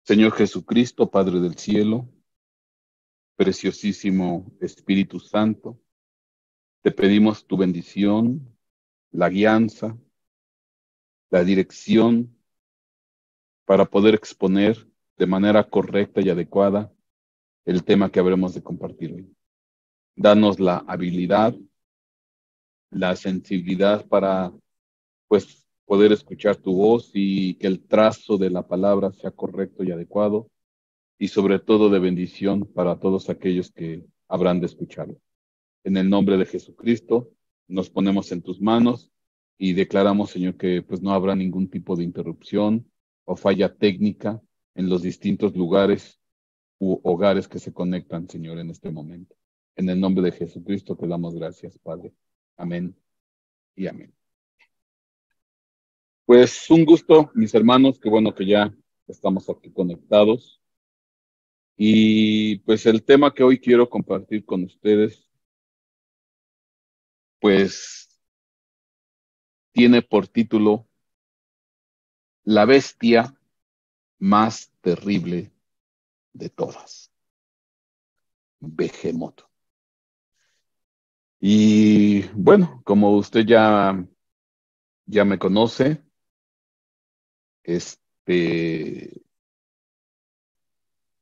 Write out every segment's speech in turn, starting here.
Señor Jesucristo, Padre del cielo, preciosísimo Espíritu Santo, te pedimos tu bendición, la guianza, la dirección para poder exponer de manera correcta y adecuada el tema que habremos de compartir hoy. Danos la habilidad, la sensibilidad para, pues, poder escuchar tu voz y que el trazo de la palabra sea correcto y adecuado y sobre todo de bendición para todos aquellos que habrán de escucharlo. En el nombre de Jesucristo, nos ponemos en tus manos y declaramos, Señor, que pues no habrá ningún tipo de interrupción o falla técnica en los distintos lugares u hogares que se conectan, Señor, en este momento. En el nombre de Jesucristo te damos gracias, Padre. Amén y amén. Pues un gusto, mis hermanos, qué bueno que ya estamos aquí conectados. Y pues el tema que hoy quiero compartir con ustedes, pues tiene por título La bestia más terrible de todas, Behemoth. Y bueno, como usted ya me conoce, este,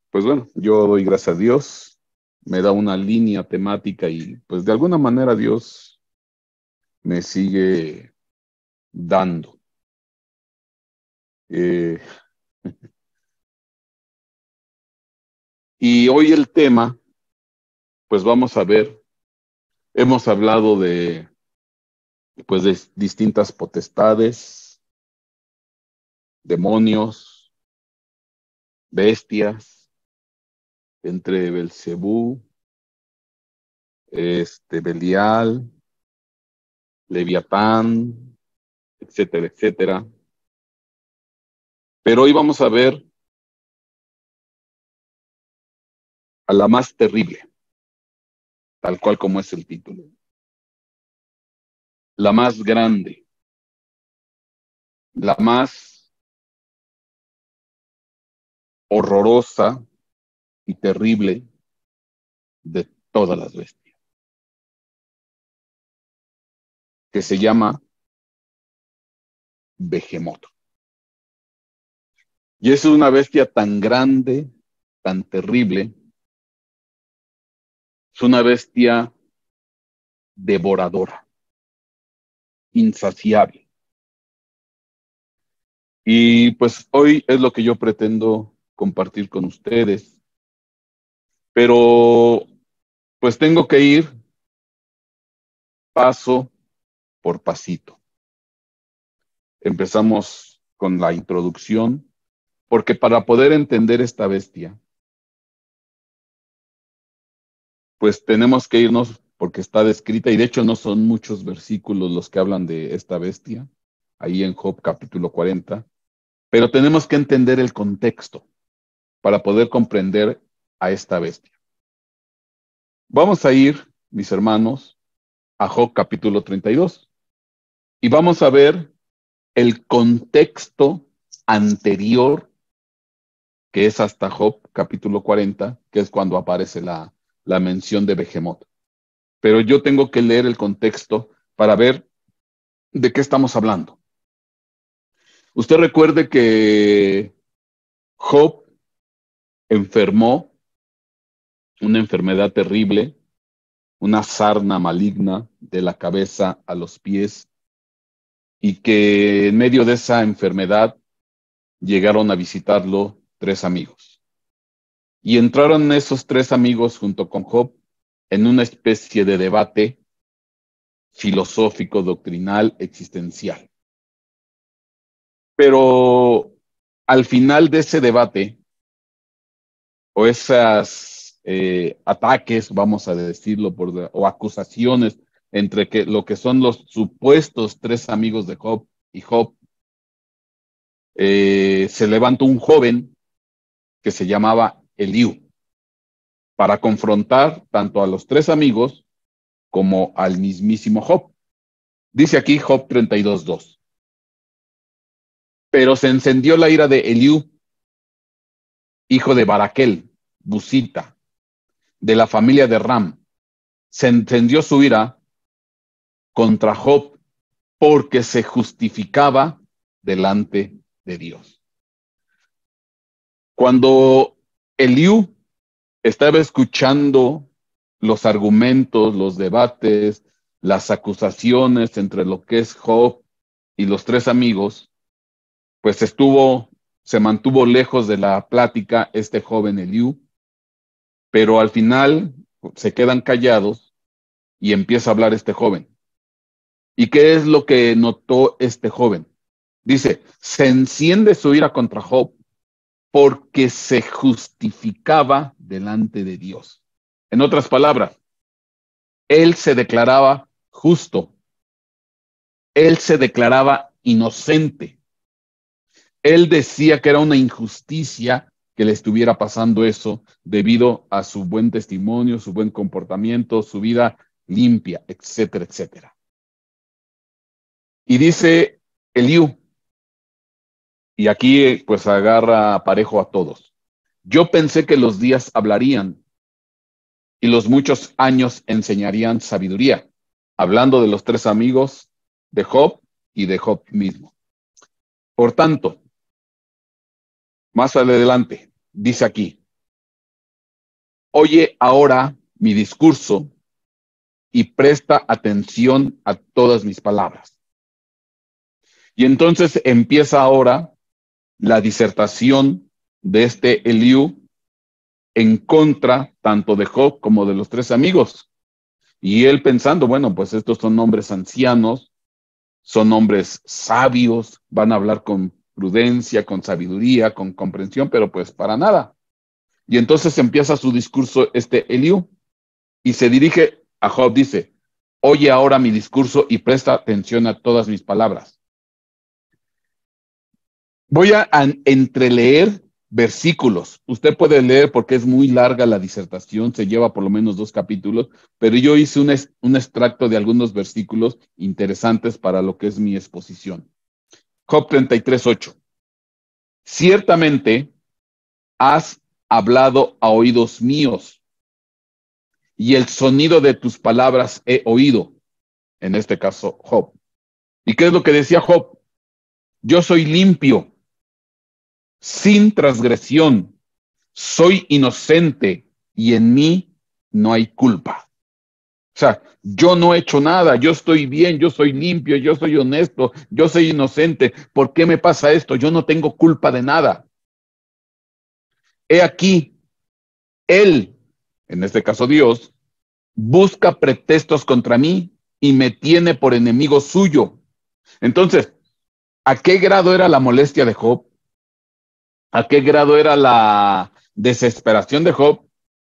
pues bueno, yo doy gracias a Dios, me da una línea temática y pues de alguna manera Dios me sigue dando. Eh, y hoy el tema, pues vamos a ver, hemos hablado de, pues de distintas potestades, demonios, bestias, entre Belcebú, Belial, Leviatán, etcétera, etcétera. Pero hoy vamos a ver a la más terrible, tal cual como es el título. La más grande, la más horrorosa y terrible de todas las bestias, que se llama Behemoth. Y es una bestia tan grande, tan terrible, es una bestia devoradora, insaciable. Y pues hoy es lo que yo pretendo compartir con ustedes, pero pues tengo que ir paso por pasito. Empezamos con la introducción, porque para poder entender esta bestia, pues tenemos que irnos porque está descrita, y de hecho no son muchos versículos los que hablan de esta bestia, ahí en Job capítulo 40, pero tenemos que entender el contexto para poder comprender a esta bestia. Vamos a ir, mis hermanos, a Job capítulo 32 y vamos a ver el contexto anterior, que es hasta Job capítulo 40, que es cuando aparece la mención de Behemoth. Pero yo tengo que leer el contexto para ver de qué estamos hablando. Usted recuerde que Job enfermó una enfermedad terrible, una sarna maligna de la cabeza a los pies, y que en medio de esa enfermedad llegaron a visitarlo tres amigos. Y entraron esos tres amigos junto con Job en una especie de debate filosófico, doctrinal, existencial. Pero al final de ese debate, o esas ataques, vamos a decirlo, o acusaciones entre lo que son los supuestos tres amigos de Job y Job, se levantó un joven que se llamaba Eliú para confrontar tanto a los tres amigos como al mismísimo Job. Dice aquí Job 32:2. Pero se encendió la ira de Eliú hijo de Baraquel, Busita, de la familia de Ram, se encendió su ira contra Job porque se justificaba delante de Dios. Cuando Eliú estaba escuchando los argumentos, los debates, las acusaciones entre lo que es Job y los tres amigos, pues se mantuvo lejos de la plática este joven Eliú, pero al final se quedan callados y empieza a hablar este joven. ¿Y qué es lo que notó este joven? Dice, se enciende su ira contra Job porque se justificaba delante de Dios. En otras palabras, él se declaraba justo, él se declaraba inocente, él decía que era una injusticia que le estuviera pasando eso debido a su buen testimonio, su buen comportamiento, su vida limpia, etcétera, etcétera. Y dice Eliú, y aquí pues agarra parejo a todos. Yo pensé que los días hablarían y los muchos años enseñarían sabiduría, hablando de los tres amigos de Job y de Job mismo. Por tanto, más adelante, dice aquí, oye ahora mi discurso y presta atención a todas mis palabras. Y entonces empieza ahora la disertación de este Eliú en contra tanto de Job como de los tres amigos. Y él pensando, bueno, pues estos son hombres ancianos, son hombres sabios, van a hablar con prudencia, con sabiduría, con comprensión, pero pues para nada. Y entonces empieza su discurso este Eliú y se dirige a Job, dice, oye ahora mi discurso y presta atención a todas mis palabras. Voy a entreleer versículos. Usted puede leer porque es muy larga la disertación, se lleva por lo menos 2 capítulos, pero yo hice un extracto de algunos versículos interesantes para lo que es mi exposición. Job 33:8. Ciertamente has hablado a oídos míos y el sonido de tus palabras he oído. En este caso, Job. ¿Y qué es lo que decía Job? Yo soy limpio, sin transgresión, soy inocente y en mí no hay culpa. O sea, yo no he hecho nada, yo estoy bien, yo soy limpio, yo soy honesto, yo soy inocente. ¿Por qué me pasa esto? Yo no tengo culpa de nada. He aquí, él, en este caso Dios, busca pretextos contra mí y me tiene por enemigo suyo. Entonces, ¿a qué grado era la molestia de Job? ¿A qué grado era la desesperación de Job?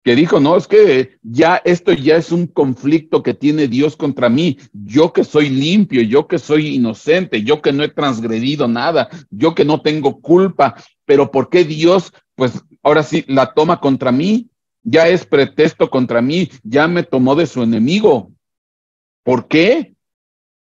Que dijo, no, es que ya esto ya es un conflicto que tiene Dios contra mí. Yo que soy limpio, yo que soy inocente, yo que no he transgredido nada, yo que no tengo culpa, pero ¿por qué Dios, pues ahora sí, la toma contra mí? Ya es pretexto contra mí, ya me tomó de su enemigo. ¿Por qué?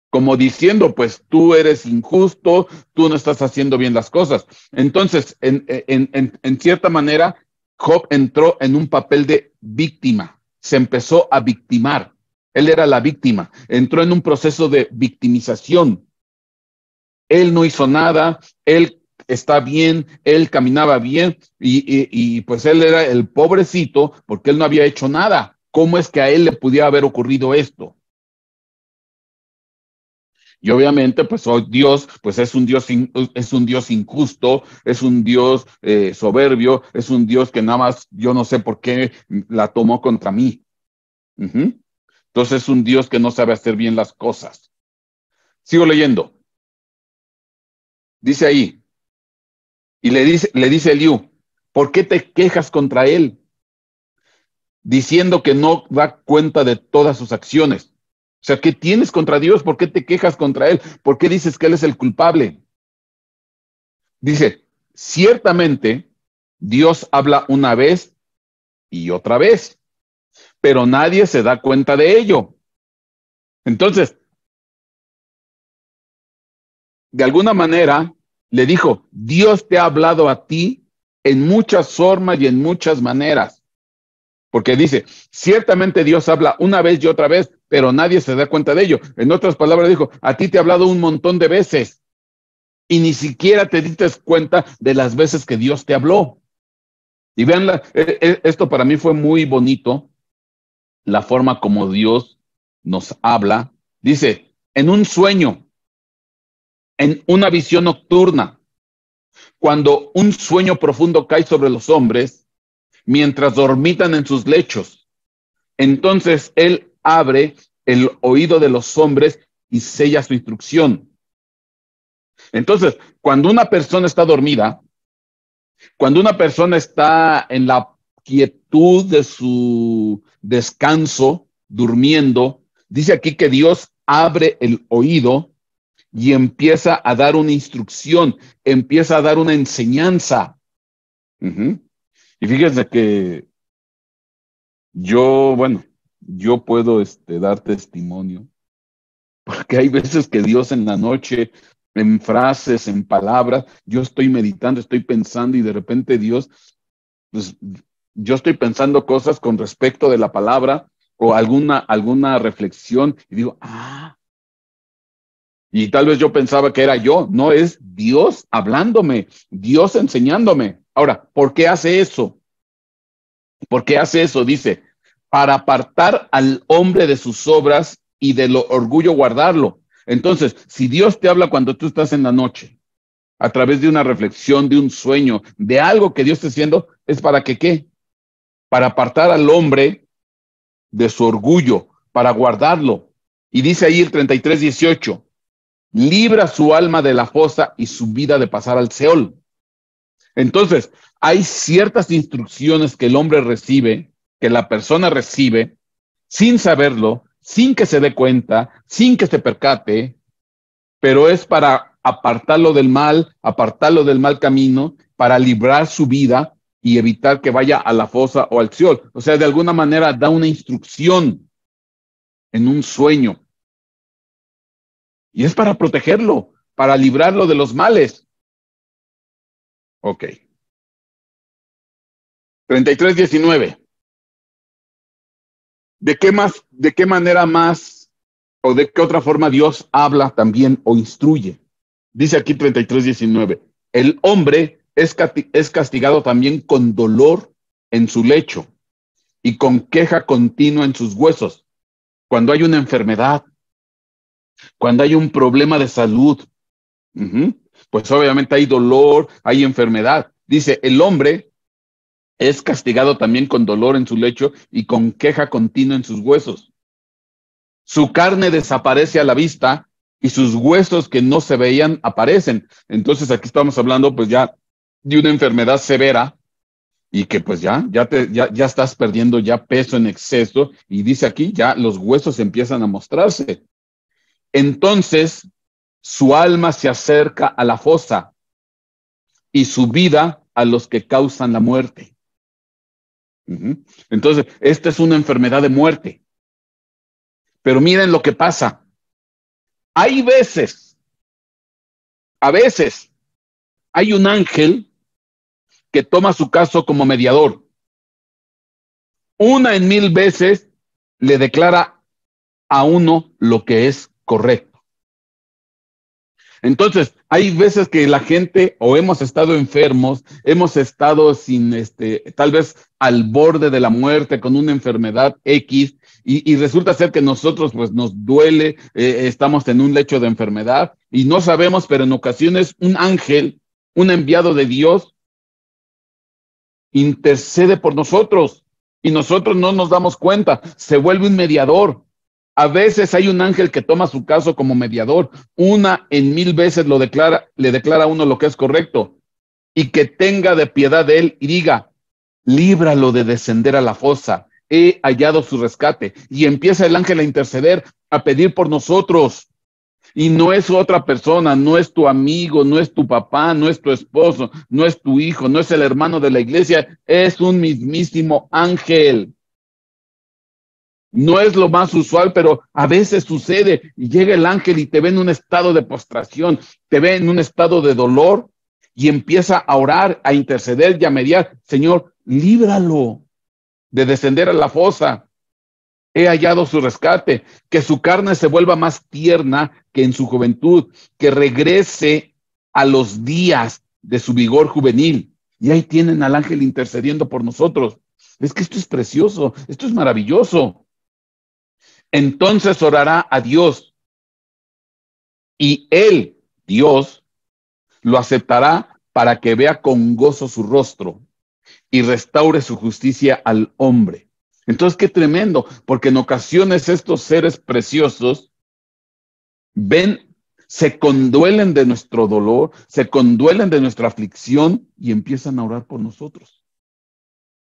Como diciendo, pues tú eres injusto, tú no estás haciendo bien las cosas. Entonces, en cierta manera, Job entró en un papel de víctima, se empezó a victimar. Él era la víctima, entró en un proceso de victimización. Él no hizo nada, él está bien, él caminaba bien y pues él era el pobrecito porque él no había hecho nada. ¿Cómo es que a él le pudiera haber ocurrido esto? Y obviamente, pues hoy Dios, pues es un Dios injusto, es un Dios soberbio, es un Dios que nada más yo no sé por qué la tomó contra mí. Ujú. Entonces es un Dios que no sabe hacer bien las cosas. Sigo leyendo. Dice ahí, y le dice Eliú, ¿por qué te quejas contra él? Diciendo que no da cuenta de todas sus acciones. O sea, ¿qué tienes contra Dios? ¿Por qué te quejas contra él? ¿Por qué dices que él es el culpable? Dice, ciertamente Dios habla una vez y otra vez, pero nadie se da cuenta de ello. Entonces, de alguna manera, le dijo, Dios te ha hablado a ti en muchas formas y en muchas maneras. Porque dice, ciertamente Dios habla una vez y otra vez, pero nadie se da cuenta de ello. En otras palabras dijo, a ti te he hablado un montón de veces y ni siquiera te diste cuenta de las veces que Dios te habló. Y vean, esto para mí fue muy bonito, la forma como Dios nos habla. Dice, en un sueño, en una visión nocturna, cuando un sueño profundo cae sobre los hombres, mientras dormitan en sus lechos, entonces Él abre el oído de los hombres y sella su instrucción. Entonces, cuando una persona está dormida, cuando una persona está en la quietud de su descanso, durmiendo, dice aquí que Dios abre el oído y empieza a dar una instrucción, empieza a dar una enseñanza. Uh-huh. Y fíjense que yo puedo dar testimonio, porque hay veces que Dios en la noche, en frases, en palabras, yo estoy meditando, estoy pensando y de repente Dios, pues yo estoy pensando cosas con respecto de la palabra o alguna reflexión y digo, y tal vez yo pensaba que era yo, no, es Dios hablándome, Dios enseñándome. Ahora, ¿por qué hace eso? ¿Por qué hace eso? Dice, para apartar al hombre de sus obras y de lo orgullo guardarlo. Entonces, si Dios te habla cuando tú estás en la noche, a través de una reflexión, de un sueño, de algo que Dios está haciendo, es para que ¿qué? Para apartar al hombre de su orgullo, para guardarlo. Y dice ahí el 33:18, libra su alma de la fosa y su vida de pasar al Seol. Entonces, hay ciertas instrucciones que el hombre recibe, que la persona recibe, sin saberlo, sin que se dé cuenta, sin que se percate, pero es para apartarlo del mal camino, para librar su vida y evitar que vaya a la fosa o al Seol. O sea, de alguna manera da una instrucción en un sueño. Y es para protegerlo, para librarlo de los males. Ok. 33:19. ¿De qué manera más o de qué otra forma Dios habla también o instruye? Dice aquí 33:19. El hombre es castigado también con dolor en su lecho y con queja continua en sus huesos. Cuando hay una enfermedad, cuando hay un problema de salud, pues obviamente hay dolor, hay enfermedad. Dice, el hombre es castigado también con dolor en su lecho y con queja continua en sus huesos. Su carne desaparece a la vista y sus huesos que no se veían aparecen. Entonces aquí estamos hablando pues ya de una enfermedad severa y que pues ya estás perdiendo ya peso en exceso y dice aquí ya los huesos empiezan a mostrarse. Entonces su alma se acerca a la fosa y su vida a los que causan la muerte. Entonces, esta es una enfermedad de muerte. Pero miren lo que pasa. Hay a veces, hay un ángel que toma su caso como mediador. Una en 1000 veces le declara a uno lo que es correcto. Entonces, hay veces que la gente o hemos estado enfermos, hemos estado sin, tal vez al borde de la muerte con una enfermedad X y resulta ser que nosotros pues nos duele, estamos en un lecho de enfermedad y no sabemos, pero en ocasiones un ángel, un enviado de Dios, intercede por nosotros y nosotros no nos damos cuenta, se vuelve un mediador. A veces hay un ángel que toma su caso como mediador, una en 1000 veces le declara a uno lo que es correcto y que tenga de piedad de él y diga, líbralo de descender a la fosa, he hallado su rescate. Y empieza el ángel a interceder, a pedir por nosotros. Y no es otra persona, no es tu amigo, no es tu papá, no es tu esposo, no es tu hijo, no es el hermano de la iglesia, es un mismísimo ángel. No es lo más usual, pero a veces sucede y llega el ángel y te ve en un estado de postración, te ve en un estado de dolor y empieza a orar, a interceder y a mediar. Señor, líbralo de descender a la fosa. He hallado su rescate, que su carne se vuelva más tierna que en su juventud, que regrese a los días de su vigor juvenil. Y ahí tienen al ángel intercediendo por nosotros. Es que esto es precioso, esto es maravilloso. Entonces orará a Dios y él, Dios, lo aceptará para que vea con gozo su rostro y restaure su justicia al hombre. Entonces, qué tremendo, porque en ocasiones estos seres preciosos ven, se conduelen de nuestro dolor, se conduelen de nuestra aflicción y empiezan a orar por nosotros.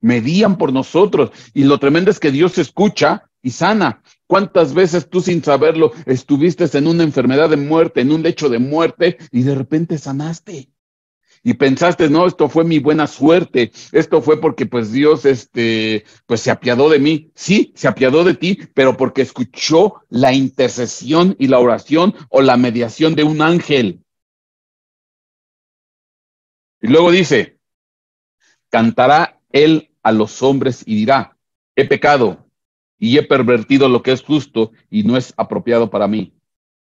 Medían por nosotros. Y lo tremendo es que Dios escucha y sana. ¿Cuántas veces tú sin saberlo estuviste en una enfermedad de muerte, en un lecho de muerte y de repente sanaste? Y pensaste, no, esto fue mi buena suerte, esto fue porque pues Dios, pues se apiadó de mí. Sí, se apiadó de ti, pero porque escuchó la intercesión y la oración o la mediación de un ángel. Y luego dice, cantará él a los hombres y dirá, he pecado y he pervertido lo que es justo y no es apropiado para mí.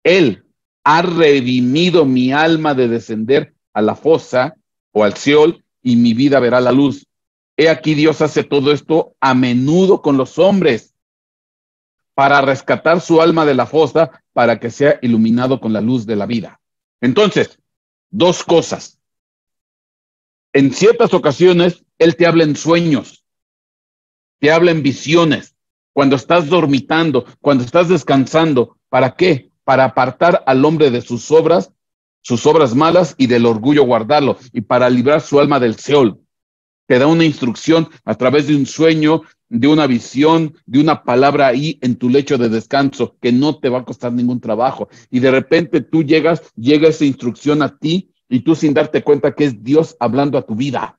Él ha redimido mi alma de descender a la fosa o al Seol y mi vida verá la luz. He aquí Dios hace todo esto a menudo con los hombres para rescatar su alma de la fosa para que sea iluminado con la luz de la vida. Entonces, dos cosas. En ciertas ocasiones, Él te habla en sueños, te habla en visiones, cuando estás dormitando, cuando estás descansando. ¿Para qué? Para apartar al hombre de sus obras malas y del orgullo guardarlo, y para librar su alma del Seol. Te da una instrucción a través de un sueño, de una visión, de una palabra ahí en tu lecho de descanso, que no te va a costar ningún trabajo. Y de repente llega esa instrucción a ti y tú sin darte cuenta que es Dios hablando a tu vida.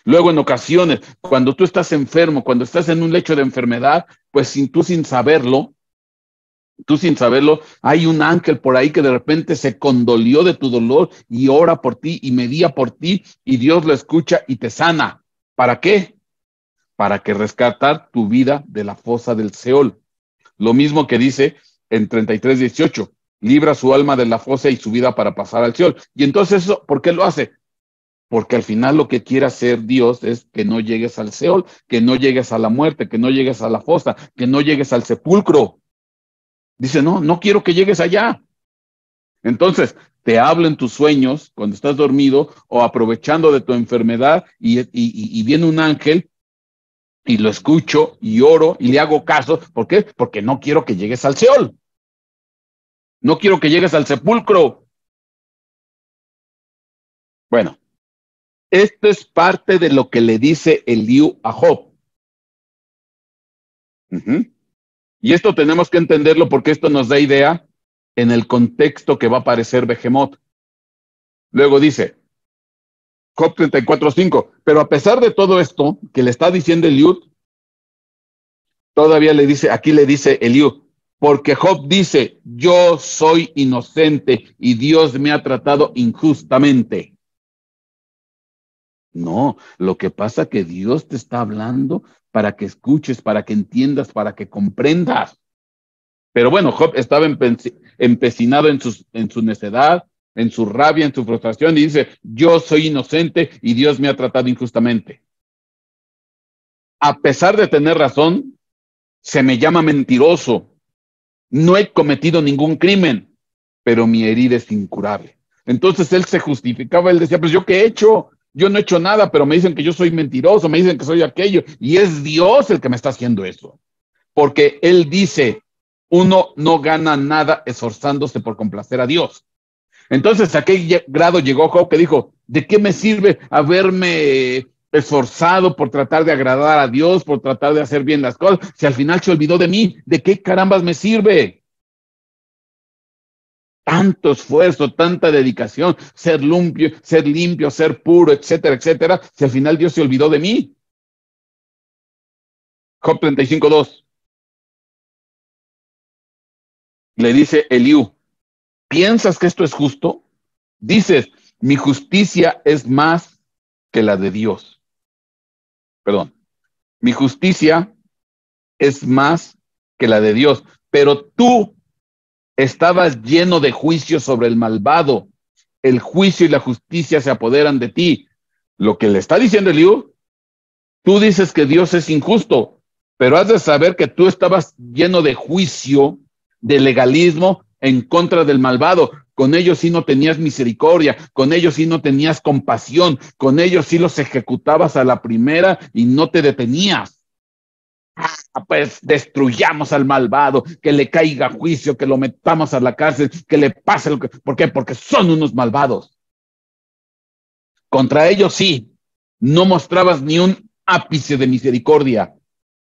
Luego en ocasiones, cuando tú estás enfermo, cuando estás en un lecho de enfermedad, pues sin saberlo, hay un ángel por ahí que de repente se condolió de tu dolor y ora por ti y medía por ti y Dios lo escucha y te sana. ¿Para qué? Para que rescatar tu vida de la fosa del Seol. Lo mismo que dice en 33:18, libra su alma de la fosa y su vida para pasar al Seol. Y entonces eso, ¿por qué lo hace? Porque al final lo que quiere hacer Dios es que no llegues al Seol, que no llegues a la muerte, que no llegues a la fosa, que no llegues al sepulcro. Dice, no, no quiero que llegues allá. Entonces, te hablo en tus sueños cuando estás dormido o aprovechando de tu enfermedad y viene un ángel y lo escucho y oro y le hago caso. ¿Por qué? Porque no quiero que llegues al Seol. No quiero que llegues al sepulcro. Bueno, esto es parte de lo que le dice Eliú a Job. Uh-huh. Y esto tenemos que entenderlo porque esto nos da idea en el contexto que va a aparecer Behemoth. Luego dice, Job 34:5, pero a pesar de todo esto que le está diciendo Eliú, todavía aquí le dice Eliú, porque Job dice, yo soy inocente y Dios me ha tratado injustamente. No, lo que pasa es que Dios te está hablando para que escuches, para que entiendas, para que comprendas. Pero bueno, Job estaba empecinado en su necedad, en su rabia, en su frustración, y dice, yo soy inocente y Dios me ha tratado injustamente. A pesar de tener razón, se me llama mentiroso. No he cometido ningún crimen, pero mi herida es incurable. Entonces él se justificaba, él decía, pues yo qué he hecho, yo no he hecho nada, pero me dicen que yo soy mentiroso, me dicen que soy aquello, y es Dios el que me está haciendo eso. Porque él dice, uno no gana nada esforzándose por complacer a Dios. Entonces, ¿a qué grado llegó Job que dijo, ¿de qué me sirve haberme esforzado por tratar de agradar a Dios, por tratar de hacer bien las cosas, si al final se olvidó de mí? ¿De qué carambas me sirve? Tanto esfuerzo, tanta dedicación, ser limpio, ser puro, etcétera, etcétera, si al final Dios se olvidó de mí. Job 35:2. Le dice Eliú, ¿piensas que esto es justo? Dices, Mi justicia es más que la de Dios. Perdón. Mi justicia es más que la de Dios. Pero tú estabas lleno de juicio sobre el malvado. El juicio y la justicia se apoderan de ti. Lo que le está diciendo Eliú, tú dices que Dios es injusto, pero has de saber que tú estabas lleno de juicio, de legalismo en contra del malvado. Con ellos sí no tenías misericordia, con ellos sí no tenías compasión, con ellos sí los ejecutabas a la primera y no te detenías. Pues destruyamos al malvado, que le caiga juicio, que lo metamos a la cárcel, que le pase lo que... ¿Por qué? Porque son unos malvados. Contra ellos sí, no mostrabas ni un ápice de misericordia.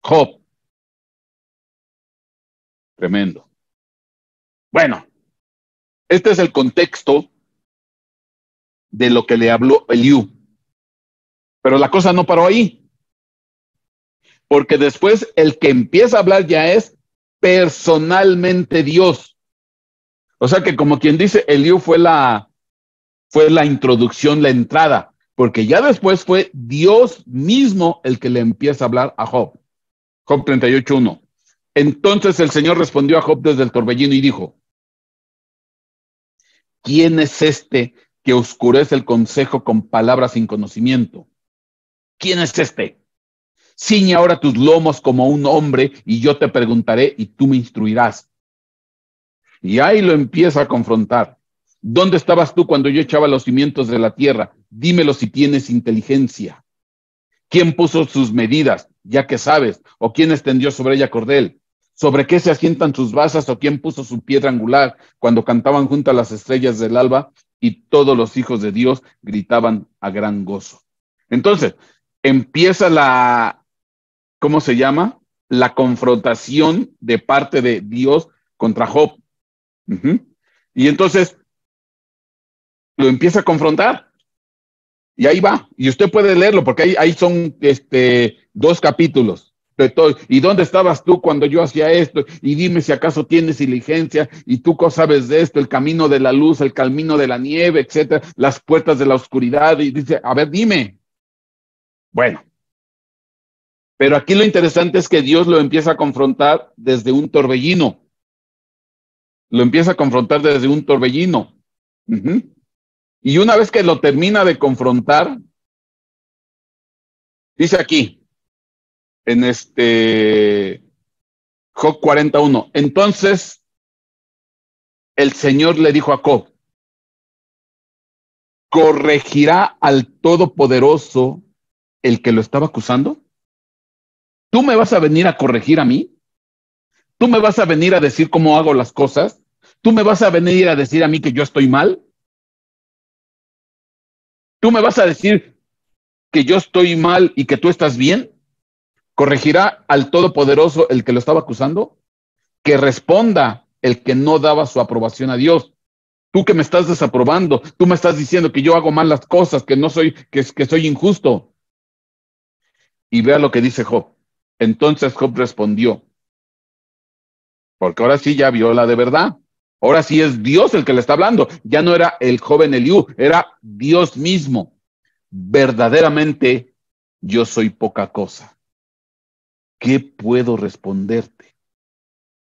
Job, tremendo. Bueno, este es el contexto de lo que le habló Eliú. Pero la cosa no paró ahí, porque después el que empieza a hablar ya es personalmente Dios. O sea que como quien dice, Eliú fue la introducción, la entrada, porque ya después fue Dios mismo el que le empieza a hablar a Job. Job 38:1. Entonces el Señor respondió a Job desde el torbellino y dijo: ¿quién es este que oscurece el consejo con palabras sin conocimiento? ¿Quién es este? Ciñe ahora tus lomos como un hombre y yo te preguntaré y tú me instruirás. Y ahí lo empieza a confrontar. ¿Dónde estabas tú cuando yo echaba los cimientos de la tierra? Dímelo si tienes inteligencia. ¿Quién puso sus medidas, ya que sabes? ¿O quién extendió sobre ella cordel? ¿Sobre qué se asientan sus basas o quién puso su piedra angular cuando cantaban junto a las estrellas del alba y todos los hijos de Dios gritaban a gran gozo? Entonces, empieza ¿cómo se llama? La confrontación de parte de Dios contra Job. Uh-huh. Y entonces lo empieza a confrontar. Y ahí va. Y usted puede leerlo porque ahí son 2 capítulos. ¿Y dónde estabas tú cuando yo hacía esto? Y dime si acaso tienes diligencia y tú qué sabes de esto, el camino de la luz, el camino de la nieve, etcétera, las puertas de la oscuridad. Y dice, a ver, dime. Bueno, pero aquí lo interesante es que Dios lo empieza a confrontar desde un torbellino. Lo empieza a confrontar desde un torbellino. Uh-huh. Y una vez que lo termina de confrontar, dice aquí, en Job 41. Entonces el Señor le dijo a Job: ¿corregirá al Todopoderoso el que lo estaba acusando? ¿Tú me vas a venir a corregir a mí? ¿Tú me vas a venir a decir cómo hago las cosas? ¿Tú me vas a venir a decir a mí que yo estoy mal? ¿Tú me vas a decir que yo estoy mal y que tú estás bien? ¿Corregirá al Todopoderoso el que lo estaba acusando? Que responda el que no daba su aprobación a Dios. Tú que me estás desaprobando, tú me estás diciendo que yo hago mal las cosas, que no soy, que soy injusto. Y vea lo que dice Job. Entonces Job respondió, porque ahora sí ya vio la de verdad. Ahora sí es Dios el que le está hablando. Ya no era el joven Eliú, era Dios mismo. Verdaderamente yo soy poca cosa. ¿Qué puedo responderte?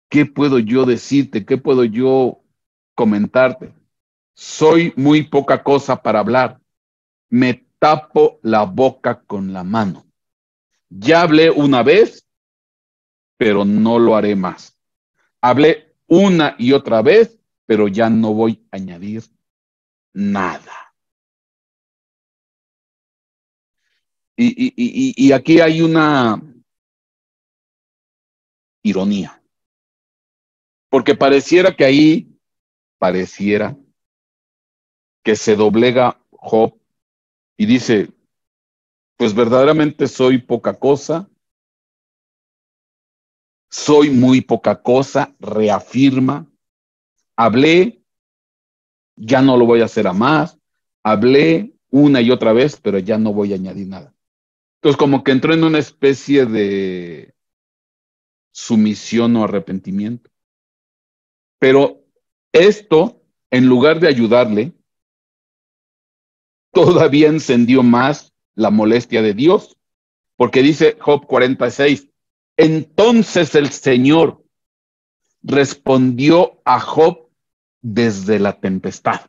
¿Qué puedo yo decirte? ¿Qué puedo yo comentarte? Soy muy poca cosa para hablar. Me tapo la boca con la mano. Ya hablé una vez, pero no lo haré más. Hablé una y otra vez, pero ya no voy a añadir nada. Y aquí hay una ironía, porque pareciera que se doblega Job y dice, pues verdaderamente soy poca cosa, soy muy poca cosa, reafirma, hablé, ya no lo voy a hacer a más, hablé una y otra vez, pero ya no voy a añadir nada. Entonces como que entró en una especie de sumisión o arrepentimiento. Pero esto, en lugar de ayudarle, todavía encendió más la molestia de Dios, porque dice Job 46, entonces el Señor respondió a Job desde la tempestad.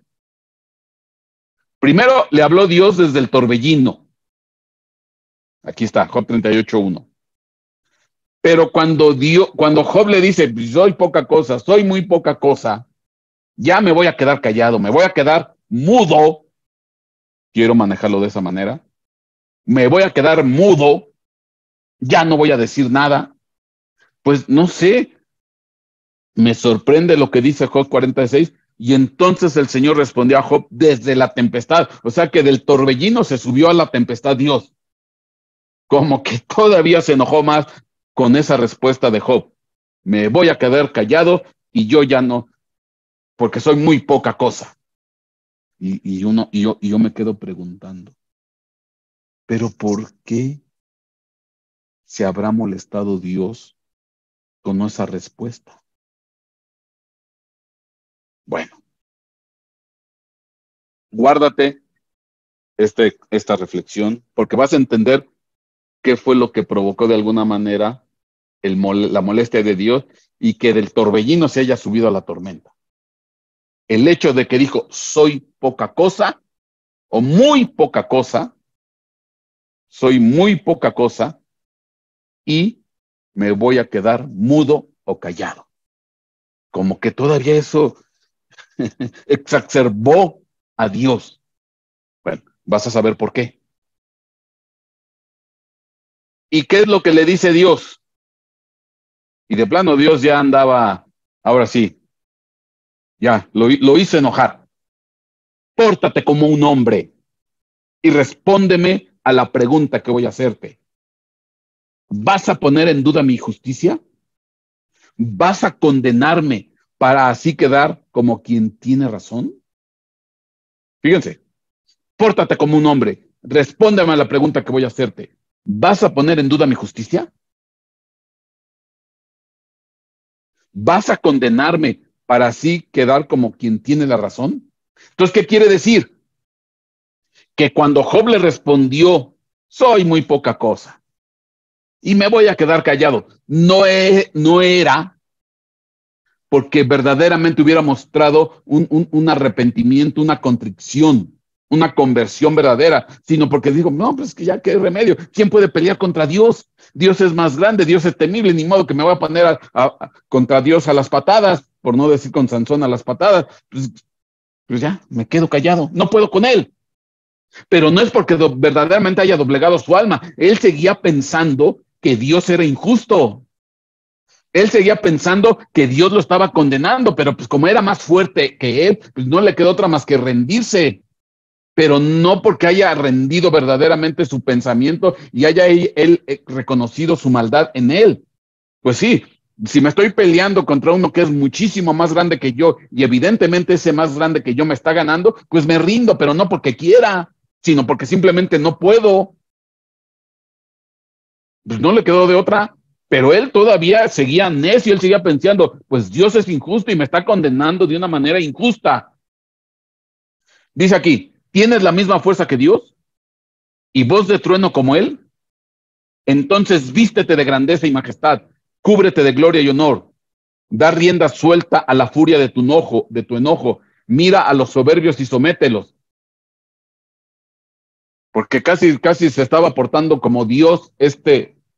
Primero le habló Dios desde el torbellino. Aquí está, Job 38:1. Pero cuando Job le dice, soy poca cosa, soy muy poca cosa, ya me voy a quedar callado, me voy a quedar mudo, quiero manejarlo de esa manera, me voy a quedar mudo, ya no voy a decir nada, pues no sé, me sorprende lo que dice Job 46, y entonces el Señor respondió a Job desde la tempestad, o sea que del torbellino se subió a la tempestad Dios, como que todavía se enojó más con esa respuesta de Job, me voy a quedar callado y yo ya no, porque soy muy poca cosa. Y yo me quedo preguntando, ¿pero por qué se habrá molestado Dios con esa respuesta? Bueno, guárdate esta reflexión, porque vas a entender qué fue lo que provocó de alguna manera la molestia de Dios y que del torbellino se haya subido a la tormenta. El hecho de que dijo, soy poca cosa, o muy poca cosa, soy muy poca cosa, y me voy a quedar mudo o callado. Como que todavía eso exacerbó a Dios. Bueno, vas a saber por qué. ¿Y qué es lo que le dice Dios? Y de plano Dios ya andaba, ahora sí, ya lo hizo enojar. Pórtate como un hombre y respóndeme a la pregunta que voy a hacerte. ¿Vas a poner en duda mi justicia? ¿Vas a condenarme para así quedar como quien tiene razón? Fíjense, pórtate como un hombre. Respóndeme a la pregunta que voy a hacerte. ¿Vas a poner en duda mi justicia? ¿Vas a condenarme para así quedar como quien tiene la razón? Entonces, ¿qué quiere decir? Que cuando Job le respondió, soy muy poca cosa y me voy a quedar callado, no era porque verdaderamente hubiera mostrado un arrepentimiento, una contrición, una conversión verdadera, sino porque digo, no, pues que ya qué remedio, ¿quién puede pelear contra Dios? Dios es más grande, Dios es temible, ni modo que me voy a poner contra Dios a las patadas, por no decir con Sansón a las patadas, pues ya, me quedo callado, no puedo con él. Pero no es porque verdaderamente haya doblegado su alma, él seguía pensando que Dios era injusto. Él seguía pensando que Dios lo estaba condenando, pero pues como era más fuerte que él, pues no le quedó otra más que rendirse. Pero no porque haya rendido verdaderamente su pensamiento y haya él reconocido su maldad en él. Pues sí, si me estoy peleando contra uno que es muchísimo más grande que yo y evidentemente ese más grande que yo me está ganando, pues me rindo, pero no porque quiera, sino porque simplemente no puedo. Pues no le quedó de otra. Pero él todavía seguía necio, él seguía pensando, pues Dios es injusto y me está condenando de una manera injusta. Dice aquí, ¿tienes la misma fuerza que Dios? ¿Y voz de trueno como él? Entonces vístete de grandeza y majestad, cúbrete de gloria y honor, da rienda suelta a la furia de tu enojo, mira a los soberbios y somételos. Porque casi se estaba portando como Dios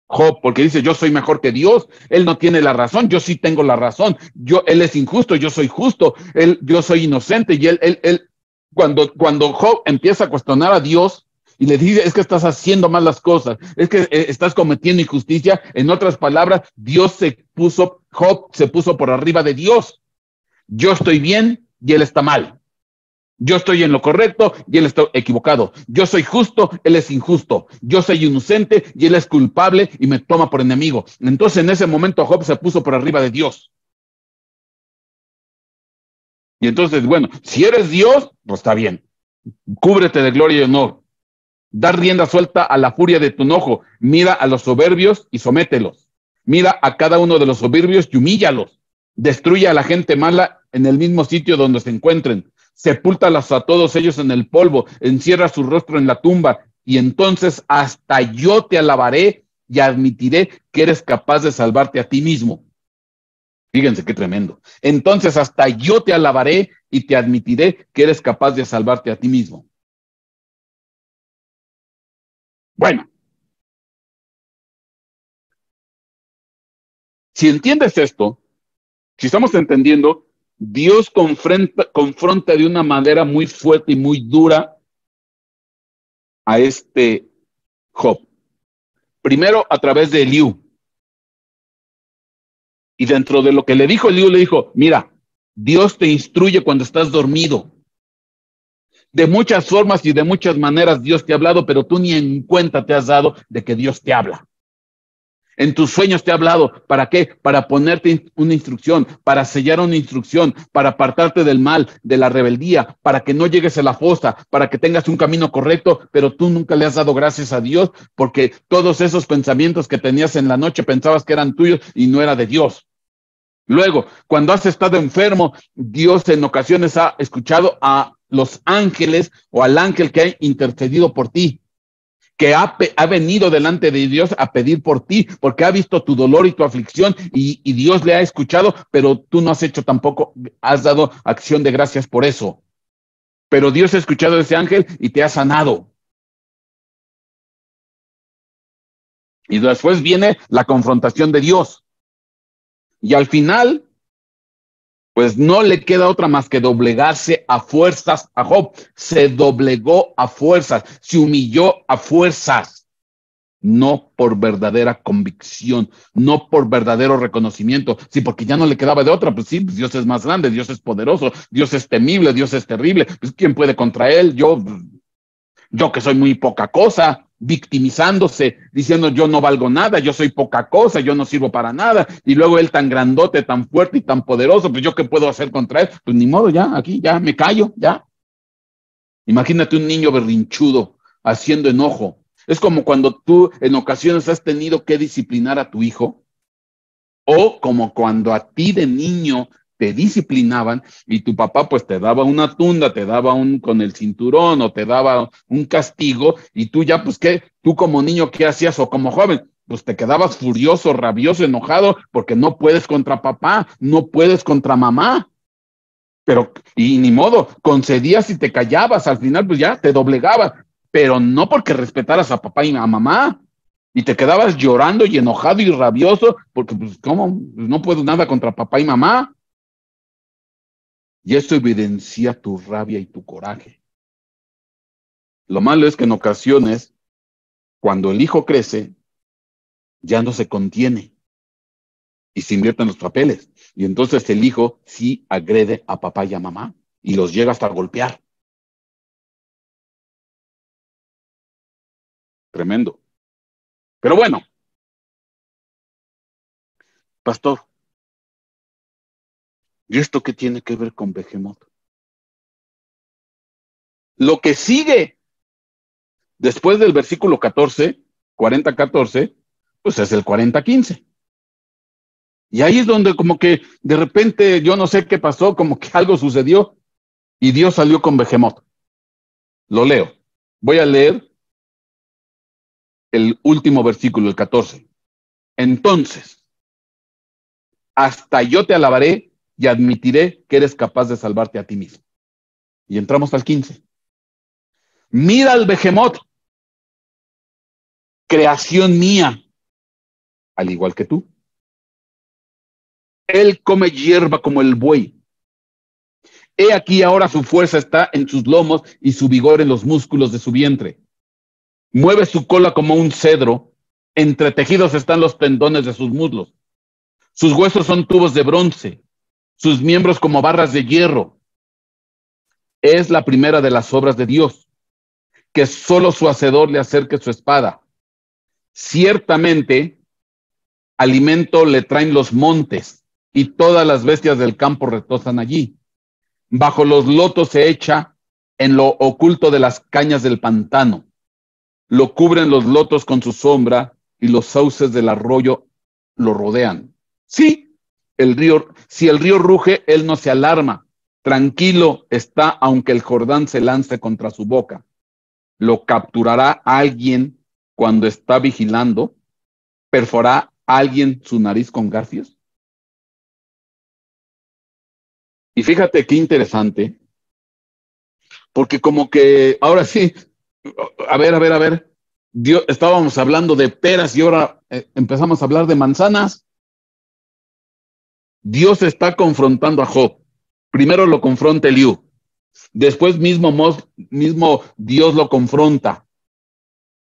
Job, porque dice, yo soy mejor que Dios, él no tiene la razón, yo sí tengo la razón, él es injusto, yo soy justo, yo soy inocente, y cuando Job empieza a cuestionar a Dios y le dice, es que estás haciendo mal las cosas, es que estás cometiendo injusticia, en otras palabras, Job se puso por arriba de Dios, yo estoy bien y él está mal. Yo estoy en lo correcto y él está equivocado. Yo soy justo, él es injusto. Yo soy inocente y él es culpable y me toma por enemigo. Entonces en ese momento Job se puso por arriba de Dios. Y entonces, bueno, si eres Dios, pues está bien. Cúbrete de gloria y honor. Da rienda suelta a la furia de tu enojo. Mira a los soberbios y somételos. Mira a cada uno de los soberbios y humíllalos. Destruye a la gente mala en el mismo sitio donde se encuentren. sepúltalos a todos ellos en el polvo, encierra su rostro en la tumba, y entonces hasta yo te alabaré y admitiré que eres capaz de salvarte a ti mismo. Fíjense qué tremendo. Entonces hasta yo te alabaré y te admitiré que eres capaz de salvarte a ti mismo. Bueno, si entiendes esto, si estamos entendiendo, Dios confronta de una manera muy fuerte y muy dura a este Job. Primero a través de Eliú. Y dentro de lo que le dijo Eliú, le dijo, mira, Dios te instruye cuando estás dormido. De muchas formas y de muchas maneras Dios te ha hablado, pero tú ni en cuenta te has dado de que Dios te habla. En tus sueños te ha hablado. ¿Para qué? Para ponerte una instrucción, para sellar una instrucción, para apartarte del mal, de la rebeldía, para que no llegues a la fosa, para que tengas un camino correcto, pero tú nunca le has dado gracias a Dios porque todos esos pensamientos que tenías en la noche pensabas que eran tuyos y no era de Dios. Luego, cuando has estado enfermo, Dios en ocasiones ha escuchado a los ángeles o al ángel que ha intercedido por ti, que ha venido delante de Dios a pedir por ti, porque ha visto tu dolor y tu aflicción y Dios le ha escuchado, pero tú no has hecho tampoco, has dado acción de gracias por eso. Pero Dios ha escuchado a ese ángel y te ha sanado. Y después viene la confrontación de Dios. Y al final, pues no le queda otra más que doblegarse a fuerzas a Job. Se doblegó a fuerzas, se humilló a fuerzas. No por verdadera convicción, no por verdadero reconocimiento, sí, porque ya no le quedaba de otra, pues sí, pues Dios es más grande, Dios es poderoso, Dios es temible, Dios es terrible, pues ¿quién puede contra él? Yo que soy muy poca cosa, victimizándose, diciendo yo no valgo nada, yo soy poca cosa, yo no sirvo para nada, y luego él tan grandote, tan fuerte y tan poderoso, pues yo qué puedo hacer contra él, pues ni modo, ya, aquí, ya, me callo, ya. Imagínate un niño berrinchudo haciendo enojo. Es como cuando tú en ocasiones has tenido que disciplinar a tu hijo, o como cuando a ti de niño te disciplinaban y tu papá pues te daba una tunda, te daba un con el cinturón o te daba un castigo y tú ya pues qué, tú como niño qué hacías o como joven, pues te quedabas furioso, rabioso, enojado porque no puedes contra papá, no puedes contra mamá. Pero, y ni modo, concedías y te callabas, al final pues ya te doblegabas, pero no porque respetaras a papá y a mamá, y te quedabas llorando y enojado y rabioso, porque pues cómo, pues, no puedo nada contra papá y mamá. Y esto evidencia tu rabia y tu coraje. Lo malo es que en ocasiones, cuando el hijo crece, ya no se contiene y se invierten los papeles. Y entonces el hijo sí agrede a papá y a mamá y los llega hasta a golpear. Tremendo. Pero bueno, pastor, ¿y esto qué tiene que ver con Behemoth? Lo que sigue después del versículo 14, 40-14, pues es el 40-15. Y ahí es donde como que de repente, yo no sé qué pasó, como que algo sucedió y Dios salió con Behemoth. Lo leo. Voy a leer el último versículo, el 14. Entonces, hasta yo te alabaré y admitiré que eres capaz de salvarte a ti mismo. Y entramos al 15. Mira al Behemoth, creación mía, al igual que tú. Él come hierba como el buey. He aquí ahora su fuerza está en sus lomos y su vigor en los músculos de su vientre. Mueve su cola como un cedro, entretejidos están los tendones de sus muslos. Sus huesos son tubos de bronce, sus miembros como barras de hierro. Es la primera de las obras de Dios, que solo su hacedor le acerque su espada. Ciertamente, alimento le traen los montes, y todas las bestias del campo retozan allí. Bajo los lotos se echa en lo oculto de las cañas del pantano. Lo cubren los lotos con su sombra, y los sauces del arroyo lo rodean. Sí, si el río ruge, él no se alarma. Tranquilo está, aunque el Jordán se lance contra su boca. Lo capturará alguien cuando está vigilando. ¿Perforará alguien su nariz con garfios? Y fíjate qué interesante, porque como que ahora sí, a ver, Dios, estábamos hablando de peras y ahora empezamos a hablar de manzanas. Dios está confrontando a Job. Primero lo confronta Eliú, después mismo Dios lo confronta.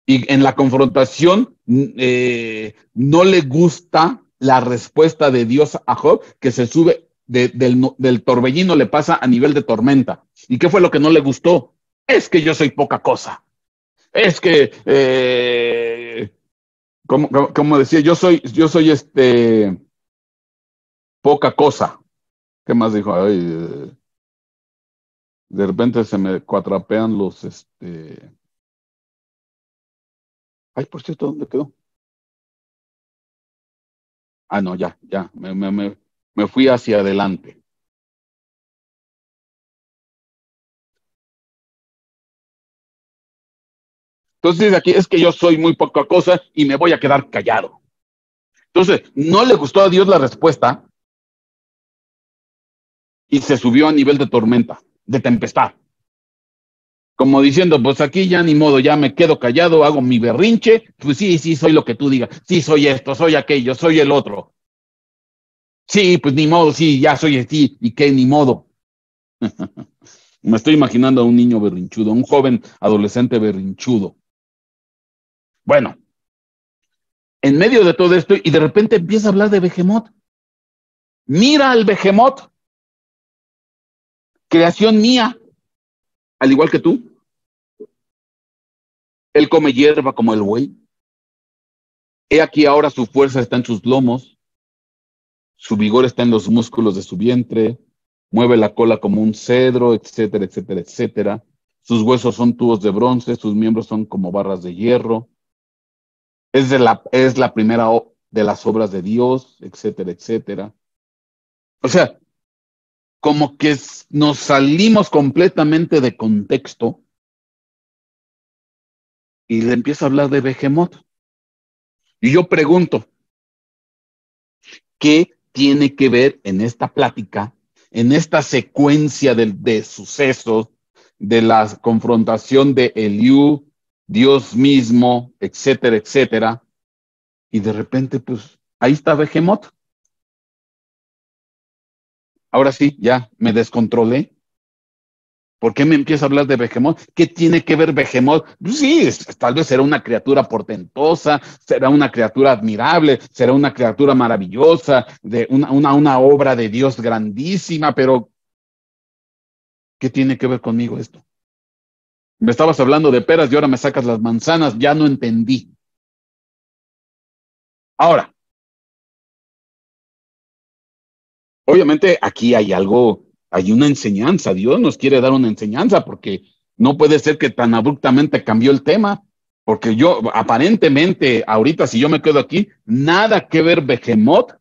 Y en la confrontación no le gusta la respuesta de Dios a Job, que se sube del torbellino, le pasa a nivel de tormenta. ¿Y qué fue lo que no le gustó? Es que yo soy poca cosa. Es que, como decía, yo soy poca cosa. ¿Qué más dijo? Ay, de repente se me cuatrapean Ay, por cierto, ¿dónde quedó? Ah, no, ya, me fui hacia adelante. Entonces aquí es que yo soy muy poca cosa y me voy a quedar callado. Entonces, no le gustó a Dios la respuesta y se subió a nivel de tormenta, de tempestad. Como diciendo, pues aquí ya ni modo, ya me quedo callado, hago mi berrinche, pues sí, sí, soy lo que tú digas, sí, soy esto, soy aquello, soy el otro. Sí, pues ni modo, sí, ya soy así, y qué, ni modo. Me estoy imaginando a un niño berrinchudo, a un joven adolescente berrinchudo. Bueno, en medio de todo esto, y de repente empieza a hablar de Behemoth. Mira al Behemoth, creación mía, al igual que tú. Él come hierba como el buey. He aquí ahora su fuerza está en sus lomos, su vigor está en los músculos de su vientre, mueve la cola como un cedro, etcétera, etcétera, etcétera. Sus huesos son tubos de bronce, sus miembros son como barras de hierro. Es la primera de las obras de Dios, etcétera, etcétera. O sea, como que nos salimos completamente de contexto y le empieza a hablar de Behemoth. Y yo pregunto, ¿qué tiene que ver en esta plática, en esta secuencia de sucesos, de la confrontación de Eliú, Dios mismo, etcétera, etcétera? Y de repente, pues, ahí está Behemoth. Ahora sí, ya me descontrolé. ¿Por qué me empieza a hablar de Behemoth? ¿Qué tiene que ver Behemoth? Pues sí, tal vez será una criatura portentosa, será una criatura admirable, será una criatura maravillosa, de una obra de Dios grandísima, pero ¿qué tiene que ver conmigo esto? Me estabas hablando de peras y ahora me sacas las manzanas, ya no entendí. Ahora, obviamente aquí hay algo, hay una enseñanza, Dios nos quiere dar una enseñanza porque no puede ser que tan abruptamente cambió el tema, porque yo aparentemente ahorita si yo me quedo aquí, nada que ver Behemoth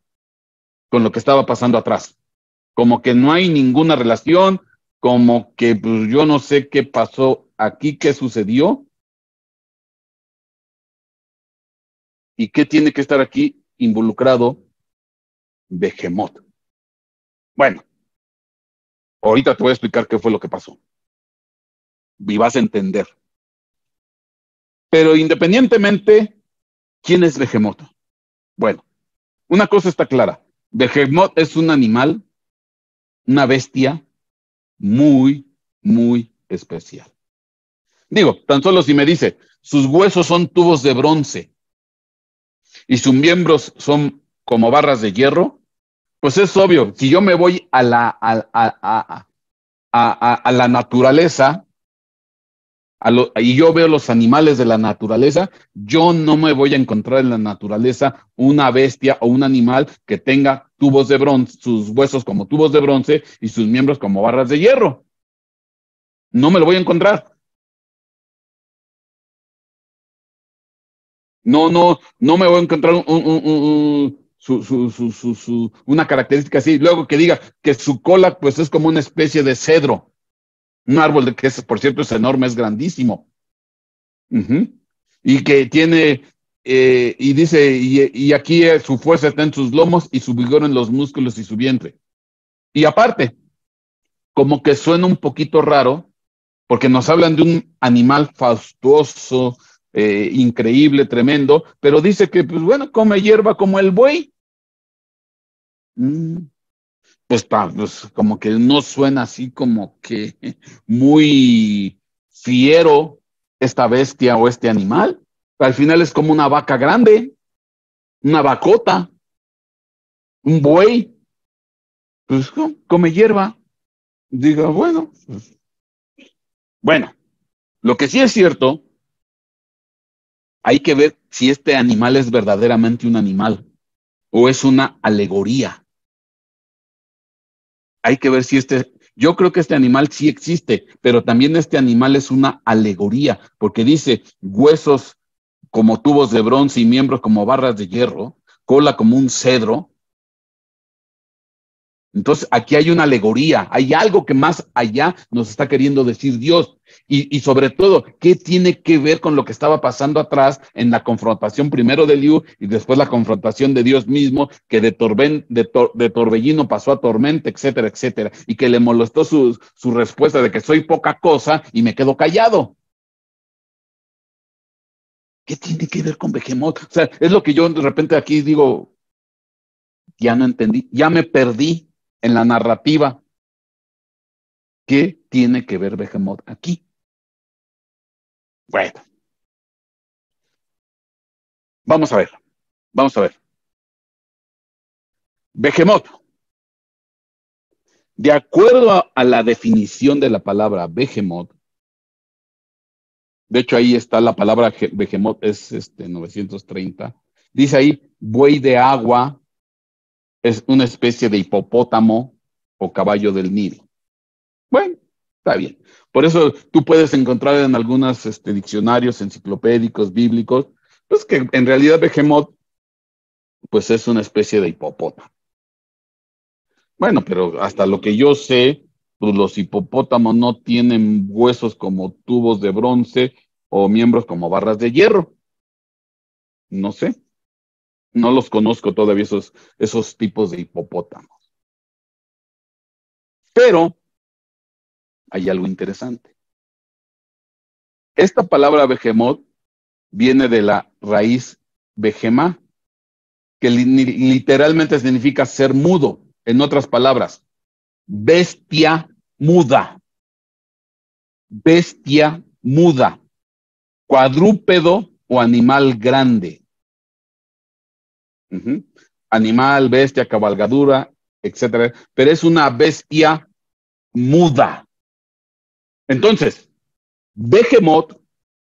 con lo que estaba pasando atrás, como que no hay ninguna relación, como que pues, yo no sé qué pasó aquí, qué sucedió y qué tiene que estar aquí involucrado Behemoth. Bueno, ahorita te voy a explicar qué fue lo que pasó y vas a entender. Pero independientemente, ¿quién es Behemoth? Bueno, una cosa está clara. Behemoth es un animal, una bestia muy, muy especial. Digo, tan solo si me dice, sus huesos son tubos de bronce y sus miembros son como barras de hierro, pues es obvio, si yo me voy a la naturaleza, y yo veo los animales de la naturaleza, yo no me voy a encontrar en la naturaleza una bestia o un animal que tenga tubos de bronce, sus huesos como tubos de bronce y sus miembros como barras de hierro. No me lo voy a encontrar. No me voy a encontrar una característica así. Luego que diga que su cola pues es como una especie de cedro, un árbol de que es, por cierto, es enorme, es grandísimo. Ujú. Y que tiene, y dice, y aquí su fuerza está en sus lomos y su vigor en los músculos y su vientre. Y aparte, como que suena un poquito raro, porque nos hablan de un animal fastuoso, increíble, tremendo, pero dice que, pues bueno, come hierba como el buey. Mm, pues como que no suena así como que muy fiero esta bestia o este animal. Al final es como una vaca grande, una vacota, un buey, pues come hierba. Diga, bueno, pues, bueno, lo que sí es cierto, hay que ver si este animal es verdaderamente un animal o es una alegoría. Hay que ver si yo creo que este animal sí existe, pero también este animal es una alegoría, porque dice huesos como tubos de bronce y miembros como barras de hierro, cola como un cedro. Entonces, aquí hay una alegoría, hay algo que más allá nos está queriendo decir Dios. Y sobre todo, ¿qué tiene que ver con lo que estaba pasando atrás en la confrontación primero de Liu y después la confrontación de Dios mismo, que de torbellino pasó a tormenta, etcétera, etcétera, y que le molestó su respuesta de que soy poca cosa y me quedo callado? ¿Qué tiene que ver con Behemoth? O sea, es lo que yo de repente aquí digo, ya no entendí, ya me perdí en la narrativa. ¿Qué tiene que ver Behemoth aquí? Bueno, vamos a ver, vamos a ver. Behemoth, de acuerdo a la definición de la palabra Behemoth, de hecho ahí está la palabra Behemoth, es 930, dice ahí, buey de agua, es una especie de hipopótamo o caballo del Nilo. Bueno, está bien. Por eso tú puedes encontrar en algunos diccionarios enciclopédicos, bíblicos, pues que en realidad Behemoth, pues es una especie de hipopótamo. Bueno, pero hasta lo que yo sé, pues los hipopótamos no tienen huesos como tubos de bronce o miembros como barras de hierro. No sé, no los conozco todavía esos tipos de hipopótamos. Pero hay algo interesante. Esta palabra behemoth viene de la raíz behemá, que literalmente significa ser mudo. En otras palabras, bestia muda, bestia muda, cuadrúpedo o animal grande. Uh-huh. Animal, bestia, cabalgadura, etcétera. Pero es una bestia muda. Entonces, Behemoth,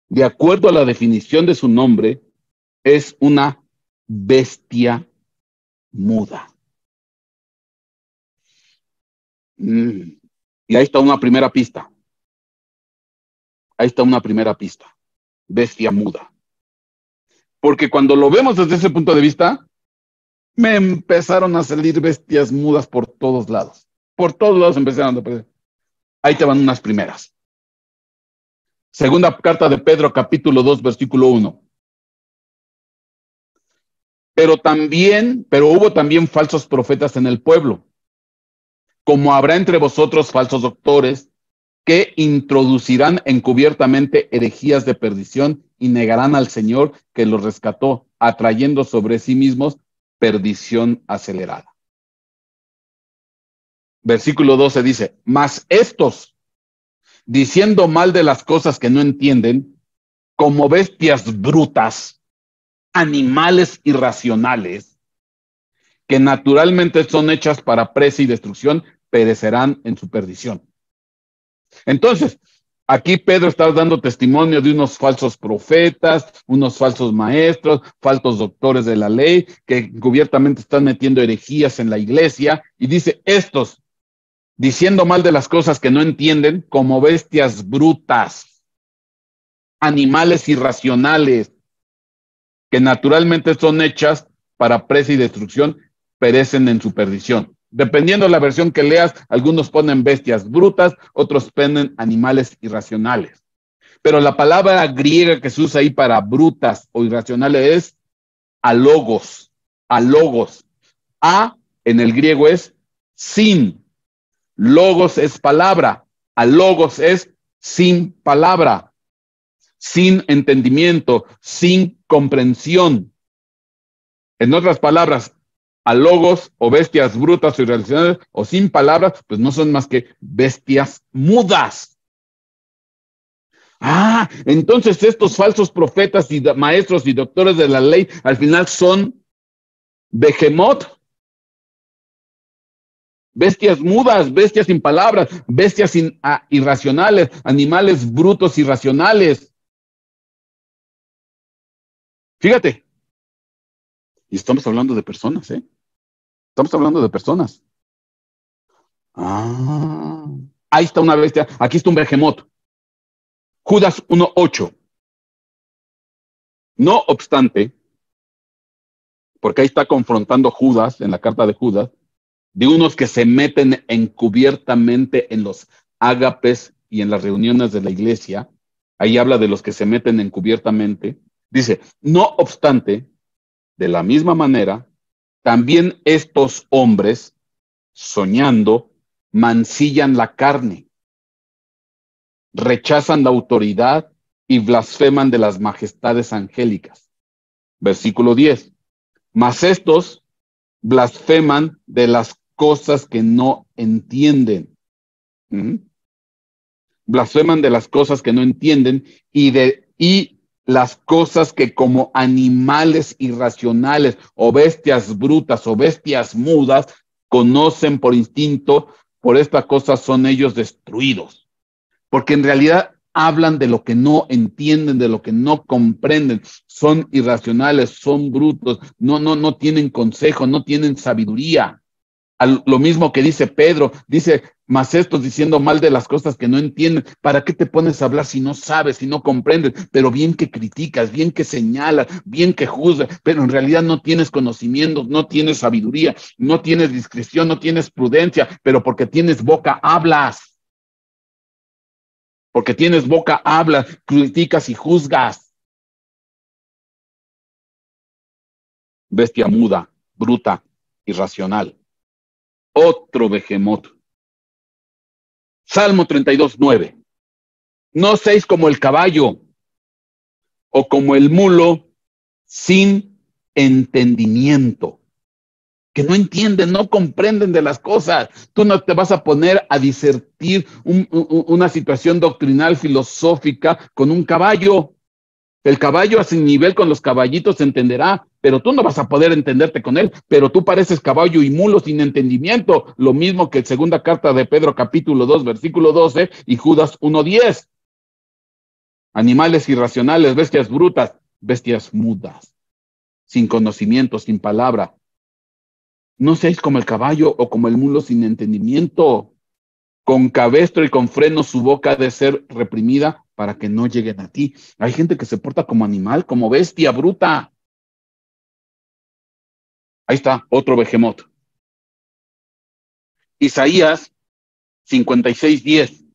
de acuerdo a la definición de su nombre, es una bestia muda. Mm. Y ahí está una primera pista. Ahí está una primera pista. Bestia muda. Porque cuando lo vemos desde ese punto de vista, me empezaron a salir bestias mudas por todos lados. Por todos lados empezaron a aparecer. Ahí te van unas primeras. Segunda carta de Pedro, capítulo 2, versículo 1. Pero hubo también falsos profetas en el pueblo, como habrá entre vosotros falsos doctores, que introducirán encubiertamente herejías de perdición y negarán al Señor que los rescató, atrayendo sobre sí mismos perdición acelerada. Versículo 12 dice, mas estos, diciendo mal de las cosas que no entienden, como bestias brutas, animales irracionales, que naturalmente son hechas para presa y destrucción, perecerán en su perdición. Entonces, aquí Pedro está dando testimonio de unos falsos profetas, unos falsos maestros, falsos doctores de la ley, que encubiertamente están metiendo herejías en la iglesia, y dice, estos, diciendo mal de las cosas que no entienden, como bestias brutas, animales irracionales, que naturalmente son hechas para presa y destrucción, perecen en su perdición. Dependiendo de la versión que leas, algunos ponen bestias brutas, otros ponen animales irracionales. Pero la palabra griega que se usa ahí para brutas o irracionales es alogos. Alogos. A en el griego es sin. Logos es palabra. Alogos es sin palabra, sin entendimiento, sin comprensión. En otras palabras, alogos o bestias brutas o irracionales o sin palabras, pues no son más que bestias mudas. Ah, entonces estos falsos profetas y maestros y doctores de la ley al final son behemoth, bestias mudas, bestias sin palabras, bestias irracionales, animales brutos irracionales. Fíjate, y estamos hablando de personas, ¿eh? Estamos hablando de personas. Ah, ahí está una bestia, aquí está un behemoth. Judas 1:8. No obstante, porque ahí está confrontando Judas, en la carta de Judas, de unos que se meten encubiertamente en los ágapes y en las reuniones de la iglesia. Ahí habla de los que se meten encubiertamente. Dice, no obstante, de la misma manera, también estos hombres, soñando, mancillan la carne, rechazan la autoridad y blasfeman de las majestades angélicas. Versículo 10. Mas estos blasfeman de las cosas que no entienden. Blasfeman de las cosas que no entienden y las cosas que como animales irracionales o bestias brutas o bestias mudas conocen por instinto, por esta cosa son ellos destruidos. Porque en realidad hablan de lo que no entienden, de lo que no comprenden, son irracionales, son brutos, no tienen consejo, no tienen sabiduría. Lo mismo que dice Pedro, dice, mas estos diciendo mal de las cosas que no entienden, ¿para qué te pones a hablar si no sabes, si no comprendes? Pero bien que criticas, bien que señalas, bien que juzgas, pero en realidad no tienes conocimientos, no tienes sabiduría, no tienes discreción, no tienes prudencia, pero porque tienes boca hablas. Porque tienes boca, hablas, criticas y juzgas. Bestia muda, bruta, irracional. Otro behemoth. Salmo 32:9. No seáis como el caballo o como el mulo sin entendimiento, que no entienden, no comprenden de las cosas. Tú no te vas a poner a disertir una situación doctrinal, filosófica con un caballo. El caballo a su nivel con los caballitos se entenderá, pero tú no vas a poder entenderte con él, pero tú pareces caballo y mulo sin entendimiento, lo mismo que segunda carta de Pedro capítulo 2, versículo 12 y Judas 1:10. Animales irracionales, bestias brutas, bestias mudas, sin conocimiento, sin palabra. No seáis como el caballo o como el mulo sin entendimiento. Con cabestro y con freno su boca ha de ser reprimida para que no lleguen a ti. Hay gente que se porta como animal, como bestia bruta. Ahí está, otro behemoth. Isaías 56:10.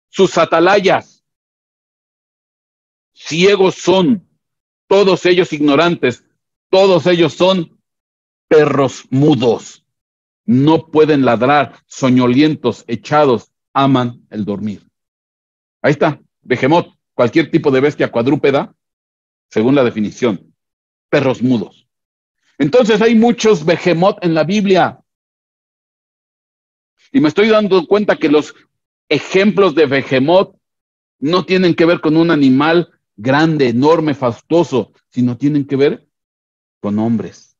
Sus atalayas, ciegos son, todos ellos ignorantes, todos ellos son perros mudos. No pueden ladrar, soñolientos, echados, aman el dormir. Ahí está, behemoth, cualquier tipo de bestia cuadrúpeda, según la definición, perros mudos. Entonces hay muchos behemoth en la Biblia. Y me estoy dando cuenta que los ejemplos de behemoth no tienen que ver con un animal grande, enorme, fastuoso, sino tienen que ver con hombres,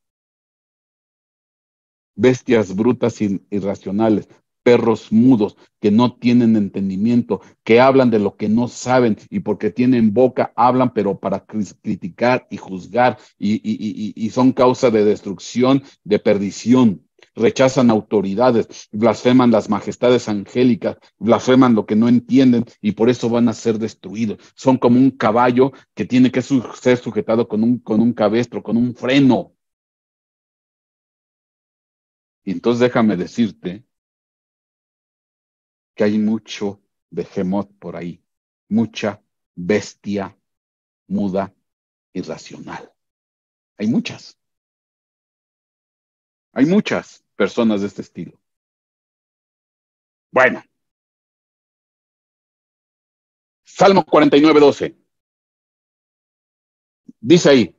bestias brutas e irracionales, perros mudos que no tienen entendimiento, que hablan de lo que no saben y porque tienen boca hablan, pero para criticar y juzgar y son causa de destrucción, de perdición. Rechazan autoridades, blasfeman las majestades angélicas, blasfeman lo que no entienden y por eso van a ser destruidos. Son como un caballo que tiene que ser sujetado con un cabestro, con un freno. Y entonces déjame decirte que hay mucho behemoth por ahí, mucha bestia muda, irracional. Hay muchas personas de este estilo. Bueno, Salmo 49:12. Dice ahí,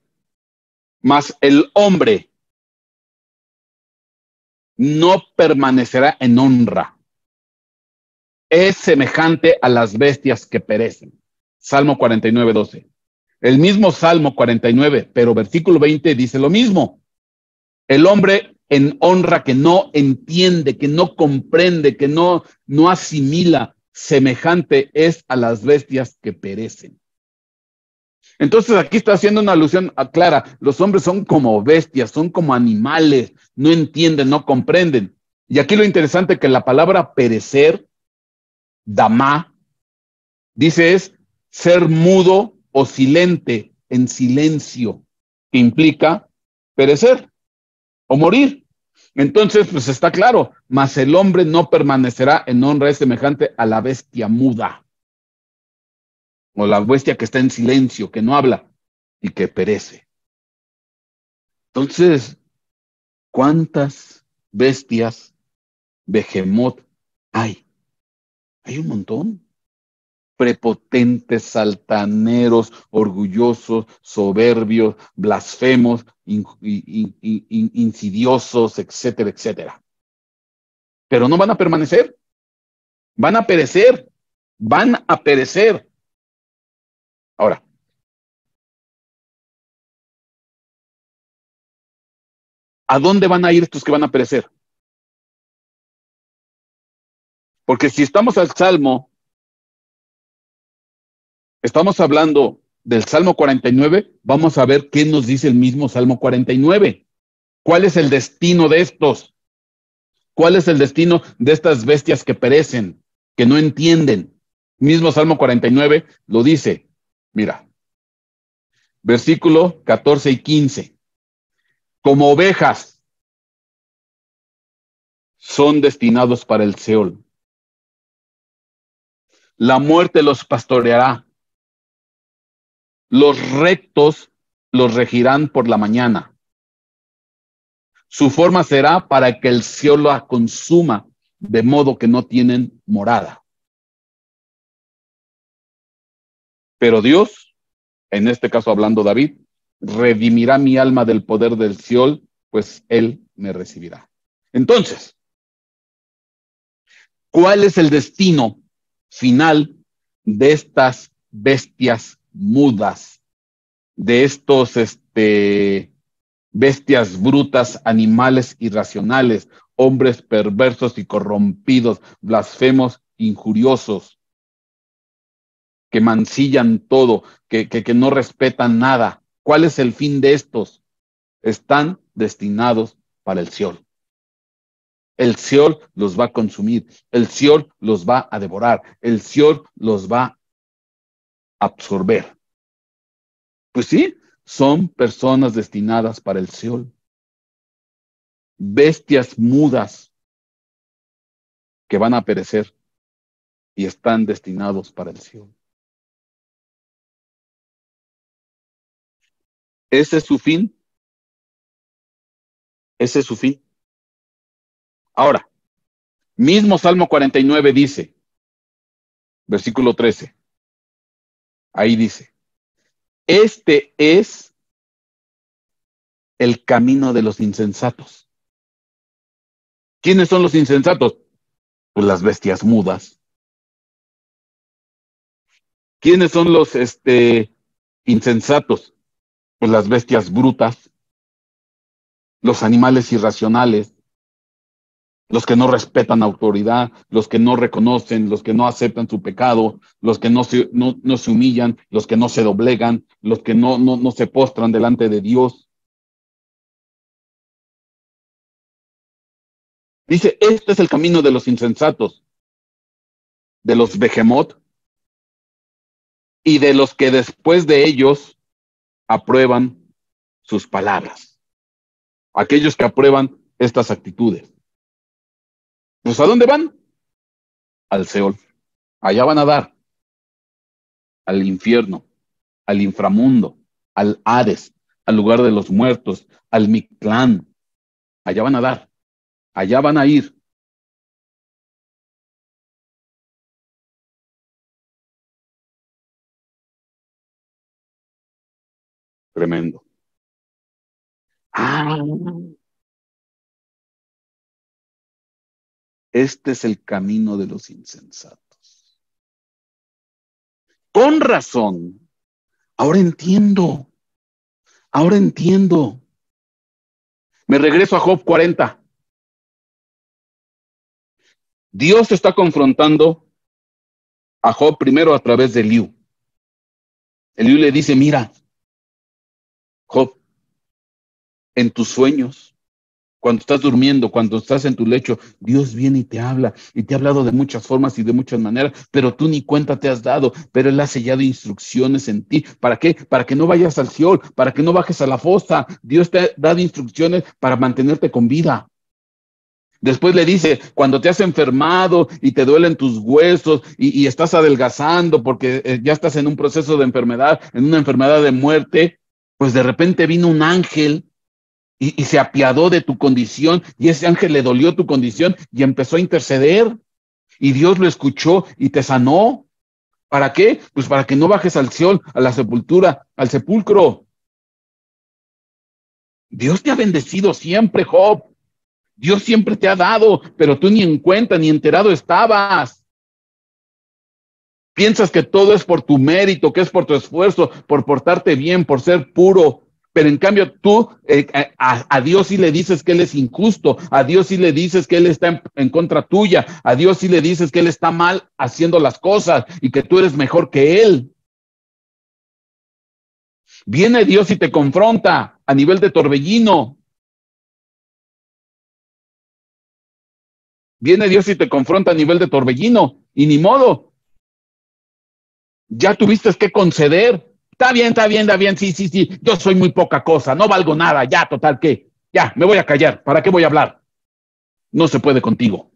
mas el hombre no permanecerá en honra. Es semejante a las bestias que perecen. Salmo 49:12. El mismo Salmo 49, pero versículo 20 dice lo mismo. El hombre en honra que no entiende, que no comprende, que no asimila, semejante es a las bestias que perecen. Entonces aquí está haciendo una alusión clara. Los hombres son como bestias, son como animales, no entienden, no comprenden. Y aquí lo interesante es que la palabra perecer, damá, dice es ser mudo o silente, en silencio, que implica perecer o morir. Entonces, pues está claro, mas el hombre no permanecerá en honra, es semejante a la bestia muda, o la bestia que está en silencio, que no habla y que perece. Entonces, ¿cuántas bestias behemoth hay? Hay un montón. Prepotentes, altaneros, orgullosos, soberbios, blasfemos, insidiosos, etcétera, etcétera. Pero no van a permanecer, van a perecer, van a perecer. Ahora, ¿a dónde van a ir estos que van a perecer? Porque si estamos al Salmo, estamos hablando del Salmo 49, vamos a ver qué nos dice el mismo Salmo 49. ¿Cuál es el destino de estos? ¿Cuál es el destino de estas bestias que perecen, que no entienden? Mismo Salmo 49 lo dice. Mira, versículo 14 y 15. Como ovejas son destinados para el Seol. La muerte los pastoreará. Los rectos los regirán por la mañana. Su forma será para que el Seol la consuma, de modo que no tienen morada. Pero Dios, en este caso hablando David, redimirá mi alma del poder del Seol, pues él me recibirá. Entonces, ¿cuál es el destino final de estas bestias mudas, de estos bestias brutas, animales irracionales, hombres perversos y corrompidos, blasfemos, injuriosos, que mancillan todo, que no respetan nada? ¿Cuál es el fin de estos? Están destinados para el Seol. El Seol los va a consumir, el Seol los va a devorar, el Seol los va a absorber. Pues sí, son personas destinadas para el Seol. Bestias mudas que van a perecer y están destinados para el Seol. Ese es su fin. Ese es su fin. Ahora, mismo Salmo 49 dice, versículo 13, ahí dice, este es el camino de los insensatos. ¿Quiénes son los insensatos? Pues las bestias mudas. ¿Quiénes son los insensatos? Pues las bestias brutas, los animales irracionales, los que no respetan autoridad, los que no reconocen, los que no aceptan su pecado, los que no se humillan, los que no se doblegan, los que no se postran delante de Dios. Dice, este es el camino de los insensatos, de los behemoth y de los que después de ellos aprueban sus palabras. Aquellos que aprueban estas actitudes. Pues ¿a dónde van? Al Seol. Allá van a dar, al infierno, al inframundo, al Hades, al lugar de los muertos, al Mictlán. Allá van a dar, allá van a ir. Tremendo. Ah, este es el camino de los insensatos. Con razón. Ahora entiendo. Ahora entiendo. Me regreso a Job 40. Dios está confrontando a Job primero a través de Eliú. Eliú le dice, mira, Job, en tus sueños, cuando estás durmiendo, cuando estás en tu lecho, Dios viene y te ha hablado de muchas formas y de muchas maneras, pero tú ni cuenta te has dado, pero Él ha sellado instrucciones en ti. ¿Para qué? Para que no vayas al Seol, para que no bajes a la fosa. Dios te ha dado instrucciones para mantenerte con vida. Después le dice, cuando te has enfermado y te duelen tus huesos y estás adelgazando porque ya estás en un proceso de enfermedad, en una enfermedad de muerte, pues de repente vino un ángel y se apiadó de tu condición y ese ángel le dolió tu condición y empezó a interceder y Dios lo escuchó y te sanó. ¿Para qué? Pues para que no bajes al Seol, a la sepultura, al sepulcro. Dios te ha bendecido siempre, Job. Dios siempre te ha dado, pero tú ni en cuenta, ni enterado estabas. Piensas que todo es por tu mérito, que es por tu esfuerzo, por portarte bien, por ser puro. Pero en cambio tú a Dios sí le dices que Él es injusto, a Dios sí le dices que Él está en contra tuya, a Dios sí le dices que Él está mal haciendo las cosas y que tú eres mejor que Él. Viene Dios y te confronta a nivel de torbellino. Viene Dios y te confronta a nivel de torbellino. Y ni modo, ya tuviste que conceder. Está bien, está bien, está bien, sí, sí, sí, yo soy muy poca cosa, no valgo nada, ya, total, ¿qué? Ya, me voy a callar, ¿para qué voy a hablar? No se puede contigo.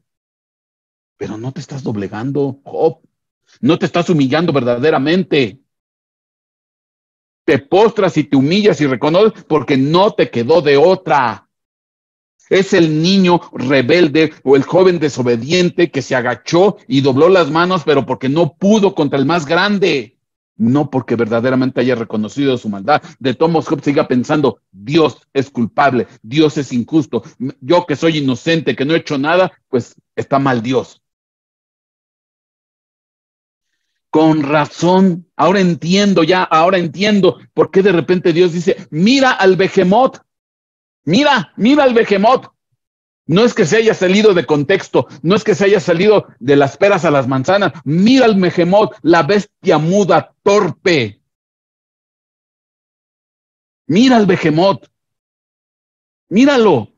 Pero no te estás doblegando, Job, no te estás humillando verdaderamente. Te postras y te humillas y reconoces porque no te quedó de otra. Es el niño rebelde o el joven desobediente que se agachó y dobló las manos, pero porque no pudo contra el más grande. No porque verdaderamente haya reconocido su maldad. De todos Job siga pensando, Dios es culpable, Dios es injusto, yo que soy inocente, que no he hecho nada, pues está mal Dios. Con razón, ahora entiendo por qué de repente Dios dice, mira al Behemoth, mira al Behemoth. No es que se haya salido de contexto, no es que se haya salido de las peras a las manzanas. Mira al Behemoth, la bestia muda, torpe. Mira al Behemoth, míralo.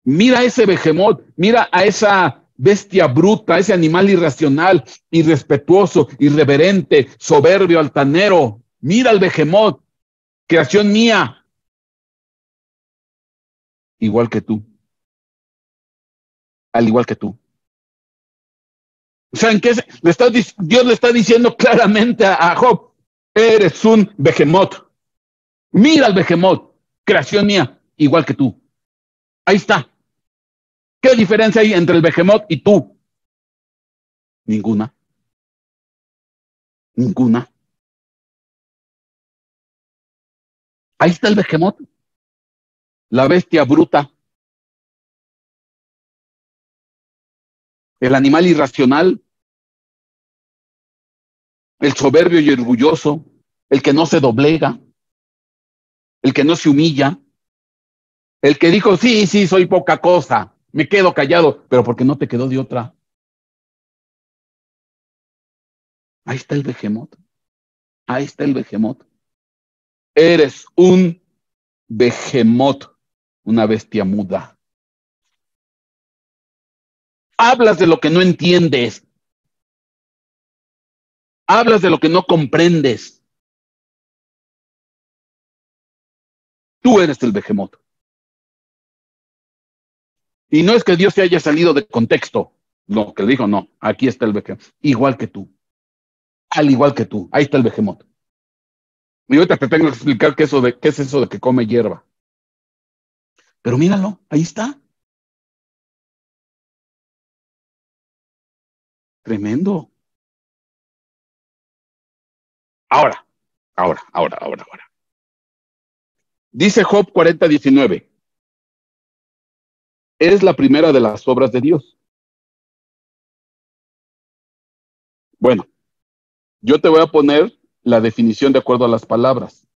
Mira a ese Behemoth, mira a esa bestia bruta, ese animal irracional, irrespetuoso, irreverente, soberbio, altanero. Mira al Behemoth, creación mía, igual que tú, al igual que tú. O sea, ¿en qué Dios le está diciendo claramente a Job, eres un Behemoth. Mira al Behemoth, creación mía, igual que tú. Ahí está. ¿Qué diferencia hay entre el Behemoth y tú? Ninguna, ninguna. Ahí está el Behemoth, la bestia bruta, el animal irracional, el soberbio y orgulloso, el que no se doblega, el que no se humilla, el que dijo, sí, sí, soy poca cosa, me quedo callado, pero porque no te quedó de otra. Ahí está el Behemoth, ahí está el Behemoth. Eres un Behemoth, una bestia muda. Hablas de lo que no entiendes, hablas de lo que no comprendes. Tú eres el Behemoth. Y no es que Dios se haya salido de contexto. Lo que le dijo, no, aquí está el Behemoth. Igual que tú. Al igual que tú. Ahí está el Behemoth. Y ahorita te tengo que explicar qué es eso de que come hierba. Pero míralo, ahí está. Tremendo. Ahora, ahora. Dice Job 40:19. Es la primera de las obras de Dios. Bueno, yo te voy a poner la definición de acuerdo a las palabras.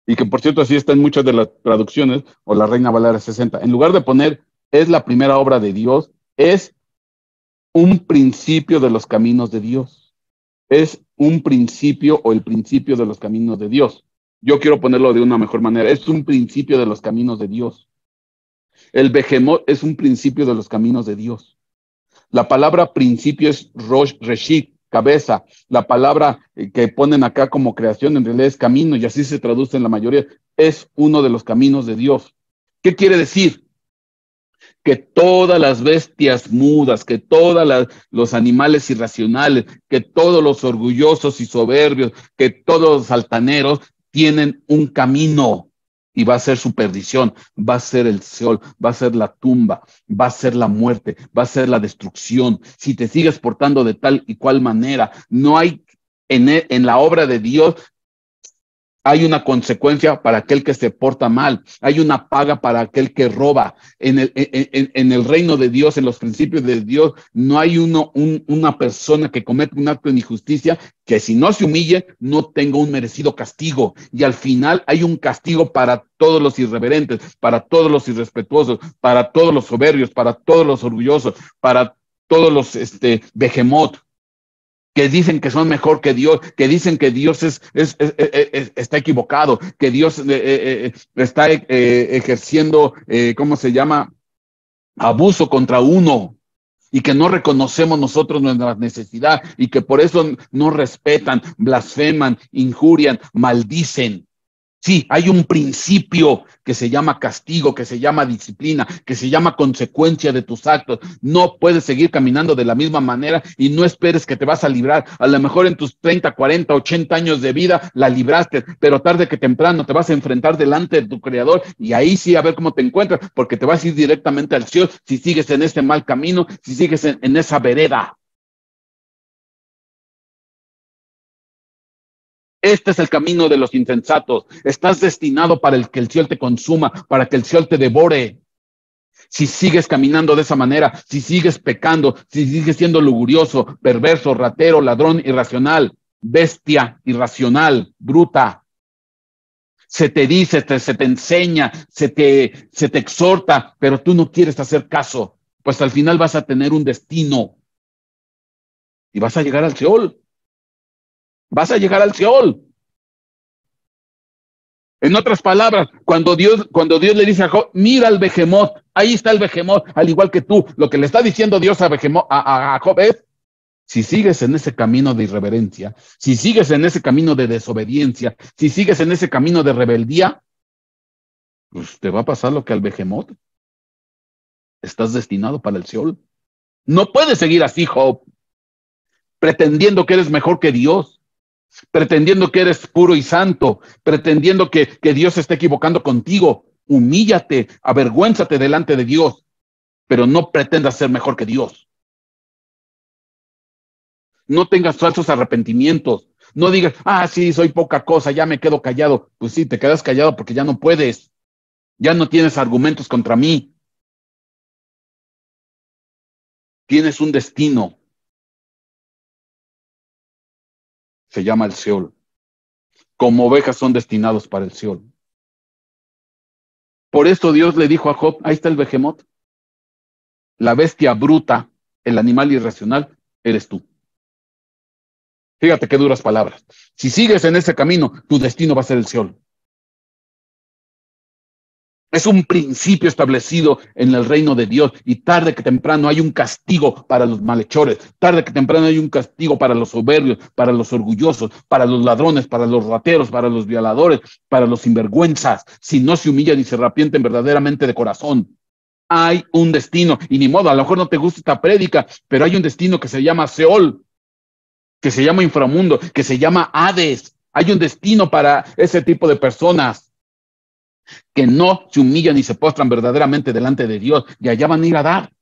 Y que por cierto, así está en muchas de las traducciones, o la Reina Valera 60. En lugar de poner es la primera obra de Dios, es un principio de los caminos de Dios. Es un principio o el principio de los caminos de Dios. Yo quiero ponerlo de una mejor manera. Es un principio de los caminos de Dios. El Behemoth es un principio de los caminos de Dios. La palabra principio es Rosh Reshit, cabeza. La palabra que ponen acá como creación en realidad es camino y así se traduce en la mayoría. Es uno de los caminos de Dios. ¿Qué quiere decir? Que todas las bestias mudas, que todos los animales irracionales, que todos los orgullosos y soberbios, que todos los altaneros tienen un camino y va a ser su perdición, va a ser el Seol, va a ser la tumba, va a ser la muerte, va a ser la destrucción. Si te sigues portando de tal y cual manera, no hay en la obra de Dios hay una consecuencia para aquel que se porta mal, hay una paga para aquel que roba. En el reino de Dios, en los principios de Dios, no hay una persona que comete un acto de injusticia que si no se humille, no tenga un merecido castigo. Y al final hay un castigo para todos los irreverentes, para todos los irrespetuosos, para todos los soberbios, para todos los orgullosos, para todos los behemoth que dicen que son mejor que Dios, que dicen que Dios está equivocado, que Dios está ejerciendo, ¿cómo se llama? Abuso contra uno y que no reconocemos nosotros nuestra necesidad y que por eso no respetan, blasfeman, injurian, maldicen. Sí, hay un principio que se llama castigo, que se llama disciplina, que se llama consecuencia de tus actos. No puedes seguir caminando de la misma manera y no esperes que te vas a librar. A lo mejor en tus 30, 40, 80 años de vida la libraste, pero tarde que temprano te vas a enfrentar delante de tu Creador y ahí sí a ver cómo te encuentras, porque te vas a ir directamente al cielo si sigues en ese mal camino, si sigues en esa vereda. Este es el camino de los insensatos. Estás destinado para el que el Seol te consuma, para que el Seol te devore. Si sigues caminando de esa manera, si sigues pecando, si sigues siendo lujurioso, perverso, ratero, ladrón, irracional, bestia, irracional, bruta, se te dice, se te enseña, se te exhorta, pero tú no quieres hacer caso, pues al final vas a tener un destino y vas a llegar al Seol. Vas a llegar al Seol. En otras palabras, cuando Dios le dice a Job, mira al Behemoth, ahí está el Behemoth, al igual que tú, lo que le está diciendo Dios a Job es, si sigues en ese camino de irreverencia, si sigues en ese camino de desobediencia, si sigues en ese camino de rebeldía, pues te va a pasar lo que al Behemoth. Estás destinado para el Seol. No puedes seguir así, Job, pretendiendo que eres mejor que Dios, pretendiendo que eres puro y santo, pretendiendo que Dios se está equivocando contigo. Humíllate, avergüénzate delante de Dios, pero no pretendas ser mejor que Dios. No tengas falsos arrepentimientos. No digas, sí, soy poca cosa, ya me quedo callado. Pues sí, te quedas callado porque ya no puedes. Ya no tienes argumentos contra mí. Tienes un destino. Se llama el Seol. Como ovejas son destinados para el Seol. Por esto Dios le dijo a Job, ahí está el Behemoth. La bestia bruta, el animal irracional, eres tú. Fíjate qué duras palabras. Si sigues en ese camino, tu destino va a ser el Seol. Es un principio establecido en el reino de Dios y tarde que temprano hay un castigo para los malhechores, tarde que temprano hay un castigo para los soberbios, para los orgullosos, para los ladrones, para los rateros, para los violadores, para los sinvergüenzas, si no se humillan y se arrepienten verdaderamente de corazón. Hay un destino, y ni modo, a lo mejor no te gusta esta prédica, pero hay un destino que se llama Seol, que se llama inframundo, que se llama Hades. Hay un destino para ese tipo de personas que no se humillan y se postran verdaderamente delante de Dios, y allá van a ir a dar.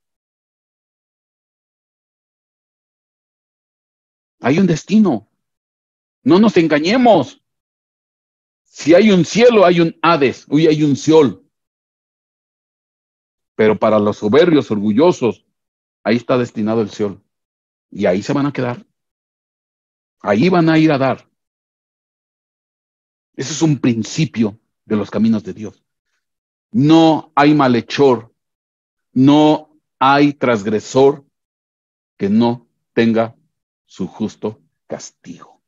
Hay un destino. No nos engañemos. Si hay un cielo, hay un Hades, hoy hay un Seol. Pero para los soberbios, orgullosos, ahí está destinado el Seol. Y ahí se van a quedar. Ahí van a ir a dar. Ese es un principio de los caminos de Dios. No hay malhechor, no hay transgresor que no tenga su justo castigo.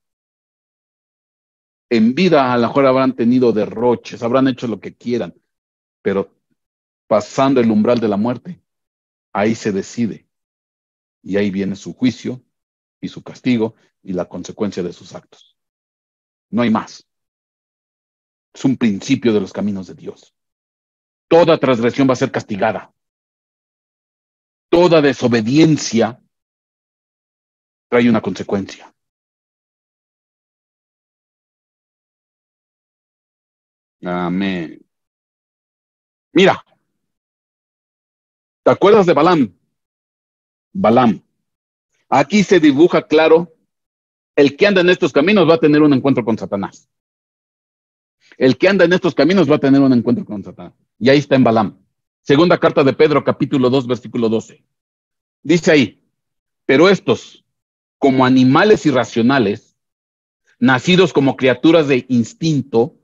En vida a lo mejor habrán tenido derroches, habrán hecho lo que quieran, pero pasando el umbral de la muerte, ahí se decide. Y ahí viene su juicio y su castigo y la consecuencia de sus actos. No hay más. Es un principio de los caminos de Dios. Toda transgresión va a ser castigada. Toda desobediencia trae una consecuencia. Amén. Mira, ¿te acuerdas de Balaam? Balaam. Aquí se dibuja claro, el que anda en estos caminos va a tener un encuentro con Satanás. El que anda en estos caminos va a tener un encuentro con Satanás. Y ahí está en Balaam. Segunda carta de Pedro, capítulo 2, versículo 12. Dice ahí, pero estos, como animales irracionales, nacidos como criaturas de instinto,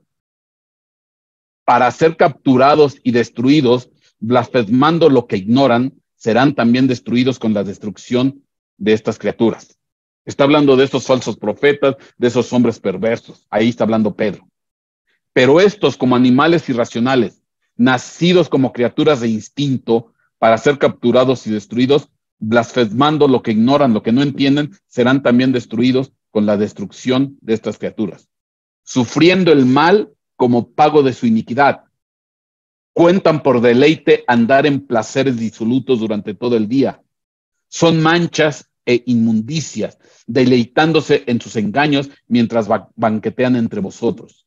para ser capturados y destruidos, blasfemando lo que ignoran, serán también destruidos con la destrucción de estas criaturas. Está hablando de estos falsos profetas, de esos hombres perversos. Ahí está hablando Pedro. Pero estos, como animales irracionales, nacidos como criaturas de instinto, para ser capturados y destruidos, blasfemando lo que ignoran, lo que no entienden, serán también destruidos con la destrucción de estas criaturas, sufriendo el mal como pago de su iniquidad. Cuentan por deleite andar en placeres disolutos durante todo el día. Son manchas e inmundicias, deleitándose en sus engaños mientras banquetean entre vosotros.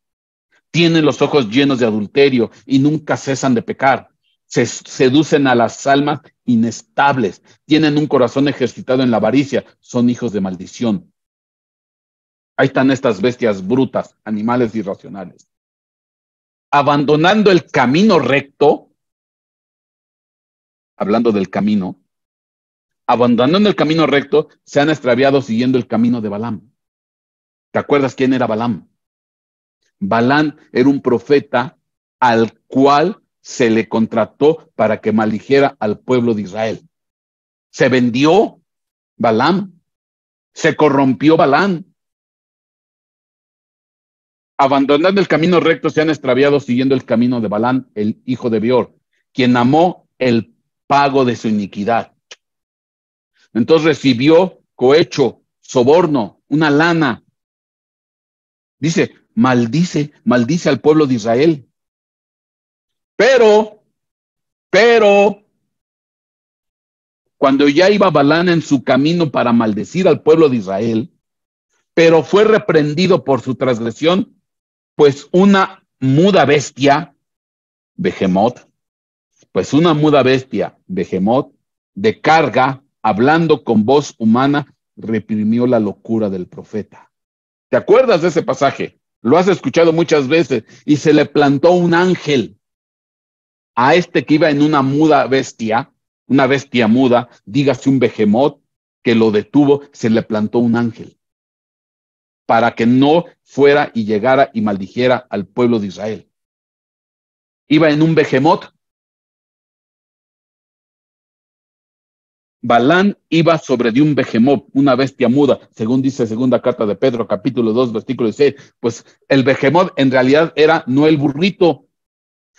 Tienen los ojos llenos de adulterio y nunca cesan de pecar. Se seducen a las almas inestables. Tienen un corazón ejercitado en la avaricia. Son hijos de maldición. Ahí están estas bestias brutas, animales irracionales. Abandonando el camino recto, hablando del camino, abandonando el camino recto, se han extraviado siguiendo el camino de Balaam. ¿Te acuerdas quién era Balaam? Balaam era un profeta al cual se le contrató para que maldijera al pueblo de Israel. Se vendió Balaam, se corrompió Balaam. Abandonando el camino recto, se han extraviado siguiendo el camino de Balaam, el hijo de Beor, quien amó el pago de su iniquidad. Entonces recibió cohecho, soborno, una lana. Dice, maldice al pueblo de Israel. Pero, cuando ya iba Balaam en su camino para maldecir al pueblo de Israel, pero fue reprendido por su transgresión, pues una muda bestia, Behemoth, de carga, hablando con voz humana, reprimió la locura del profeta. ¿Te acuerdas de ese pasaje? Lo has escuchado muchas veces. Y se le plantó un ángel a este que iba en una muda bestia, una bestia muda, dígase un Behemoth, que lo detuvo, se le plantó un ángel para que no fuera y llegara y maldijera al pueblo de Israel. Iba en un Behemoth. Balaam iba sobre de un Behemoth, una bestia muda, según dice segunda carta de Pedro, capítulo 2, versículo 16. Pues el Behemoth en realidad era no el burrito,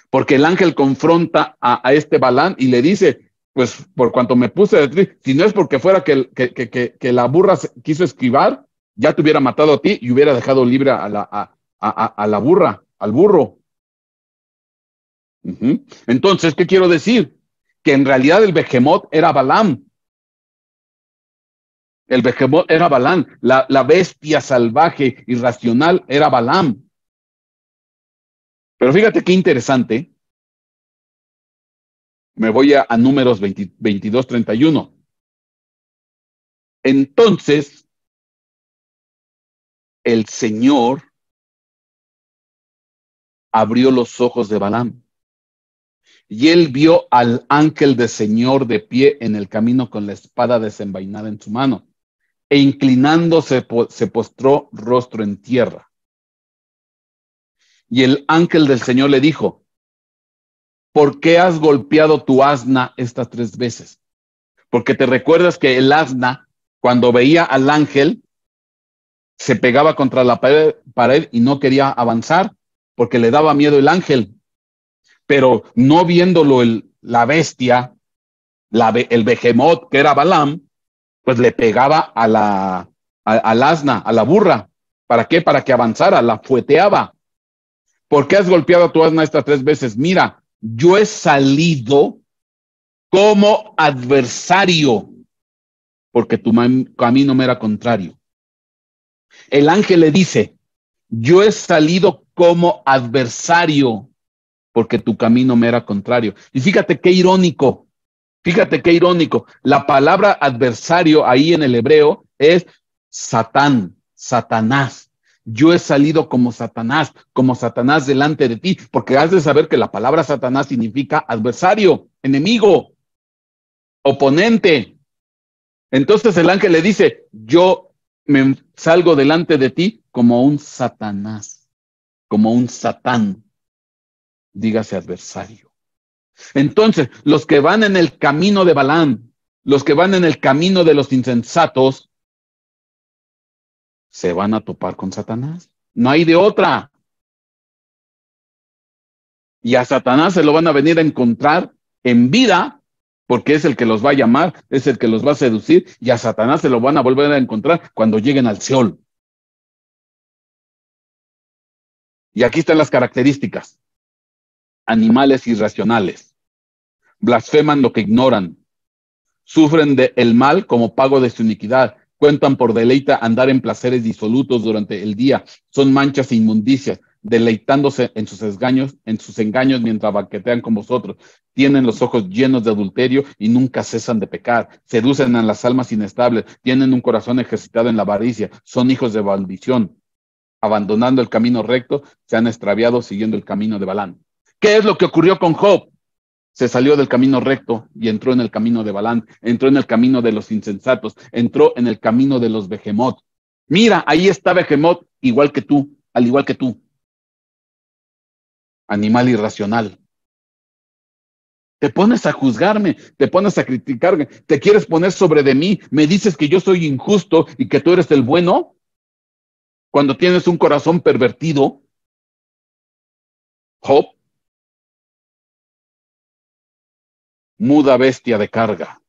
porque el ángel confronta a este Balaam y le dice, pues por cuanto me puse de ti, si no es porque fuera que la burra quiso esquivar, ya te hubiera matado a ti y hubiera dejado libre a la burra, al burro. Entonces, ¿qué quiero decir? que en realidad el Behemoth era Balaam. El Behemoth era Balaam. La bestia salvaje, irracional, era Balaam. Pero fíjate qué interesante. Me voy a Números 22:31. Entonces, el Señor abrió los ojos de Balaam y él vio al ángel del Señor de pie en el camino con la espada desenvainada en su mano, e inclinándose se postró rostro en tierra. Y el ángel del Señor le dijo: ¿por qué has golpeado tu asna estas 3 veces? Porque te recuerdas que el asna, cuando veía al ángel, se pegaba contra la pared y no quería avanzar porque le daba miedo el ángel. Pero no viéndolo la bestia, el Behemoth, que era Balaam, pues le pegaba al asna, a la burra. ¿Para qué? Para que avanzara, la fueteaba. ¿Por qué has golpeado a tu asna estas 3 veces? Mira, yo he salido como adversario, porque tu camino me era contrario. El ángel le dice: yo he salido como adversario, porque tu camino me era contrario. Y fíjate qué irónico. La palabra adversario ahí en el hebreo es Satán, Satanás. Yo he salido como Satanás delante de ti, porque has de saber que la palabra Satanás significa adversario, enemigo, oponente. Entonces el ángel le dice: yo me salgo delante de ti como un Satanás, como un Satán, dígase adversario. Entonces, los que van en el camino de Balaam, los que van en el camino de los insensatos, se van a topar con Satanás. No hay de otra. Y a Satanás se lo van a venir a encontrar en vida, porque es el que los va a llamar, es el que los va a seducir, y a Satanás se lo van a volver a encontrar cuando lleguen al Seol. Y aquí están las características: animales irracionales, blasfeman lo que ignoran, sufren el mal como pago de su iniquidad, cuentan por deleite andar en placeres disolutos durante el día, son manchas e inmundicias, deleitándose en sus engaños mientras banquetean con vosotros. Tienen los ojos llenos de adulterio y nunca cesan de pecar. Seducen a las almas inestables, tienen un corazón ejercitado en la avaricia, son hijos de maldición. Abandonando el camino recto, se han extraviado siguiendo el camino de Balaam. ¿Qué es lo que ocurrió con Job? Se salió del camino recto y entró en el camino de Balaam, entró en el camino de los insensatos, entró en el camino de los Behemoth. Mira, ahí está Behemoth, igual que tú, al igual que tú, animal irracional. Te pones a juzgarme, te pones a criticarme, te quieres poner sobre de mí, me dices que yo soy injusto y que tú eres el bueno, cuando tienes un corazón pervertido. Job, muda bestia de carga.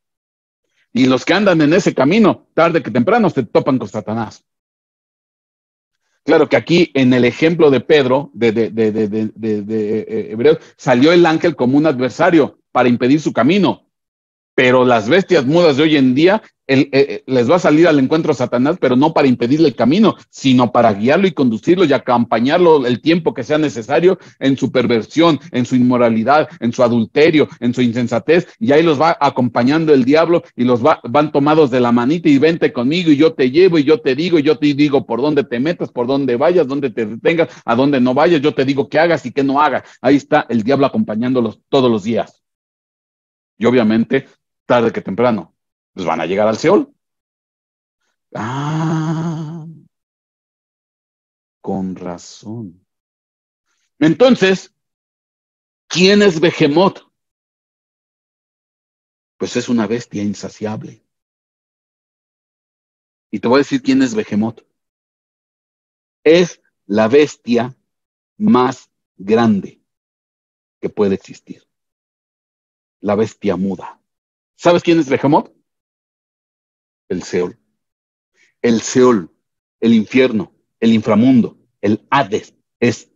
Y los que andan en ese camino, tarde que temprano, se topan con Satanás. Claro que aquí en el ejemplo de Pedro, de Hebreos, salió el ángel como un adversario para impedir su camino. Pero las bestias mudas de hoy en día les va a salir al encuentro a Satanás, pero no para impedirle el camino, sino para guiarlo y conducirlo y acompañarlo el tiempo que sea necesario en su perversión, en su inmoralidad, en su adulterio, en su insensatez. Y ahí los va acompañando el diablo y van tomados de la manita y vente conmigo y yo te llevo y yo te digo por dónde te metas, por dónde vayas, dónde te detengas, a dónde no vayas, yo te digo qué hagas y qué no hagas. Ahí está el diablo acompañándolos todos los días. Y obviamente, tarde que temprano, pues van a llegar al Seol. Ah, con razón. Entonces, ¿quién es Behemoth? Pues es una bestia insaciable. Y te voy a decir quién es Behemoth. Es la bestia más grande que puede existir. La bestia muda. ¿Sabes quién es Behemoth? El Seol. El Seol, el infierno, el inframundo, el Hades, es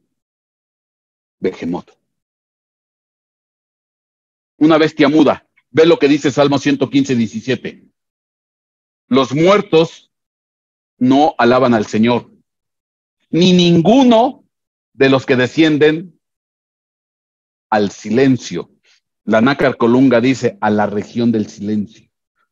Behemoth. una bestia muda. Ve lo que dice Salmo 115:17. Los muertos no alaban al Señor, ni ninguno de los que descienden al silencio. La Nácar Colunga dice a la región del silencio.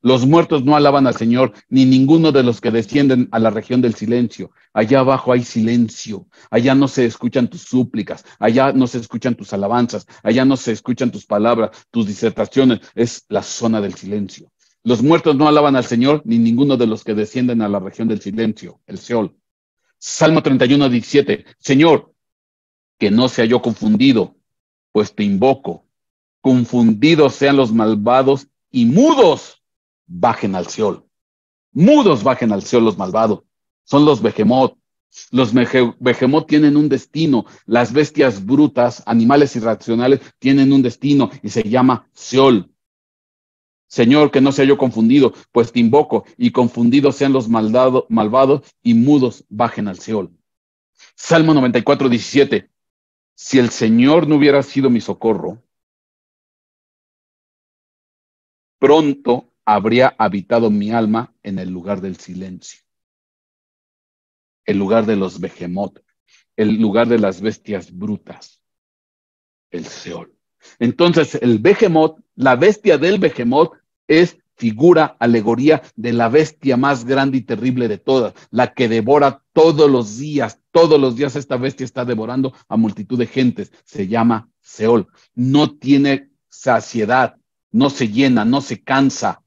Los muertos no alaban al Señor, ni ninguno de los que descienden a la región del silencio. Allá abajo hay silencio. Allá no se escuchan tus súplicas. Allá no se escuchan tus alabanzas. Allá no se escuchan tus palabras, tus disertaciones. Es la zona del silencio. Los muertos no alaban al Señor, ni ninguno de los que descienden a la región del silencio, el Seol. Salmo 31:17. Señor, que no sea yo confundido, pues te invoco. Confundidos sean los malvados y mudos bajen al Seol. Mudos bajen al Seol los malvados. Son los Behemoth. Los Behemoth tienen un destino. Las bestias brutas, animales irracionales, tienen un destino y se llama Seol. Señor, que no sea yo confundido, pues te invoco, y confundidos sean los malvados y mudos bajen al Seol. Salmo 94:17. Si el Señor no hubiera sido mi socorro, pronto habría habitado mi alma en el lugar del silencio, el lugar de los Behemoth, el lugar de las bestias brutas, el Seol. Entonces, el Behemoth, la bestia del Behemoth, es figura, alegoría de la bestia más grande y terrible de todas, la que devora todos los días esta bestia está devorando a multitud de gentes, se llama Seol. No tiene saciedad, no se llena, no se cansa,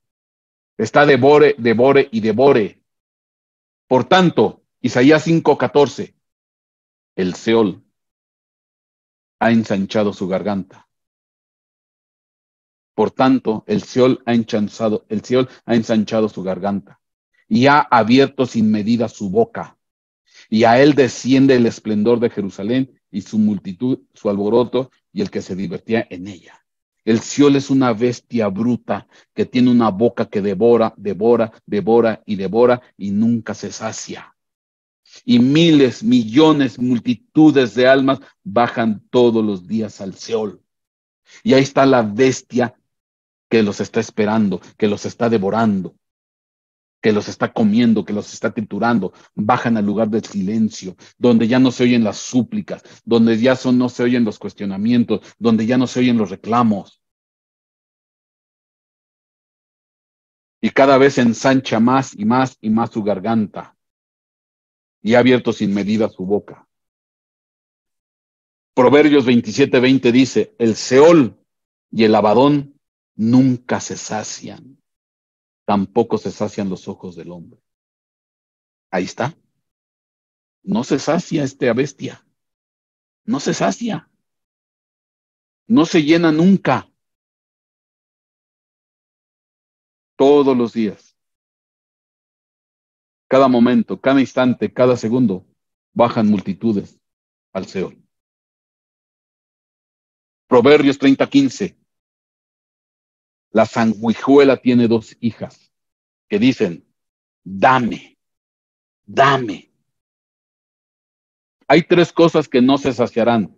está devore, devore y devore. Por tanto, Isaías 5:14, el Seol ha ensanchado su garganta. Por tanto, el Seol ha ensanchado su garganta y ha abierto sin medida su boca. Y a él desciende el esplendor de Jerusalén y su multitud, su alboroto y el que se divertía en ella. El Seol es una bestia bruta que tiene una boca que devora, devora, devora y devora y nunca se sacia. Y miles, millones, multitudes de almas bajan todos los días al Seol. Y ahí está la bestia que los está esperando, que los está devorando, que los está comiendo, que los está triturando. Bajan al lugar del silencio, donde ya no se oyen las súplicas, donde ya no se oyen los cuestionamientos, donde ya no se oyen los reclamos. Y cada vez ensancha más y más y más su garganta y ha abierto sin medida su boca. Proverbios 27:20 dice, el Seol y el Abadón nunca se sacian, tampoco se sacian los ojos del hombre. Ahí está. No se sacia esta bestia. No se sacia. No se llena nunca. Todos los días. Cada momento, cada instante, cada segundo, bajan multitudes al Seol. Proverbios 30:15. La sanguijuela tiene dos hijas que dicen, dame, dame. Hay tres cosas que no se saciarán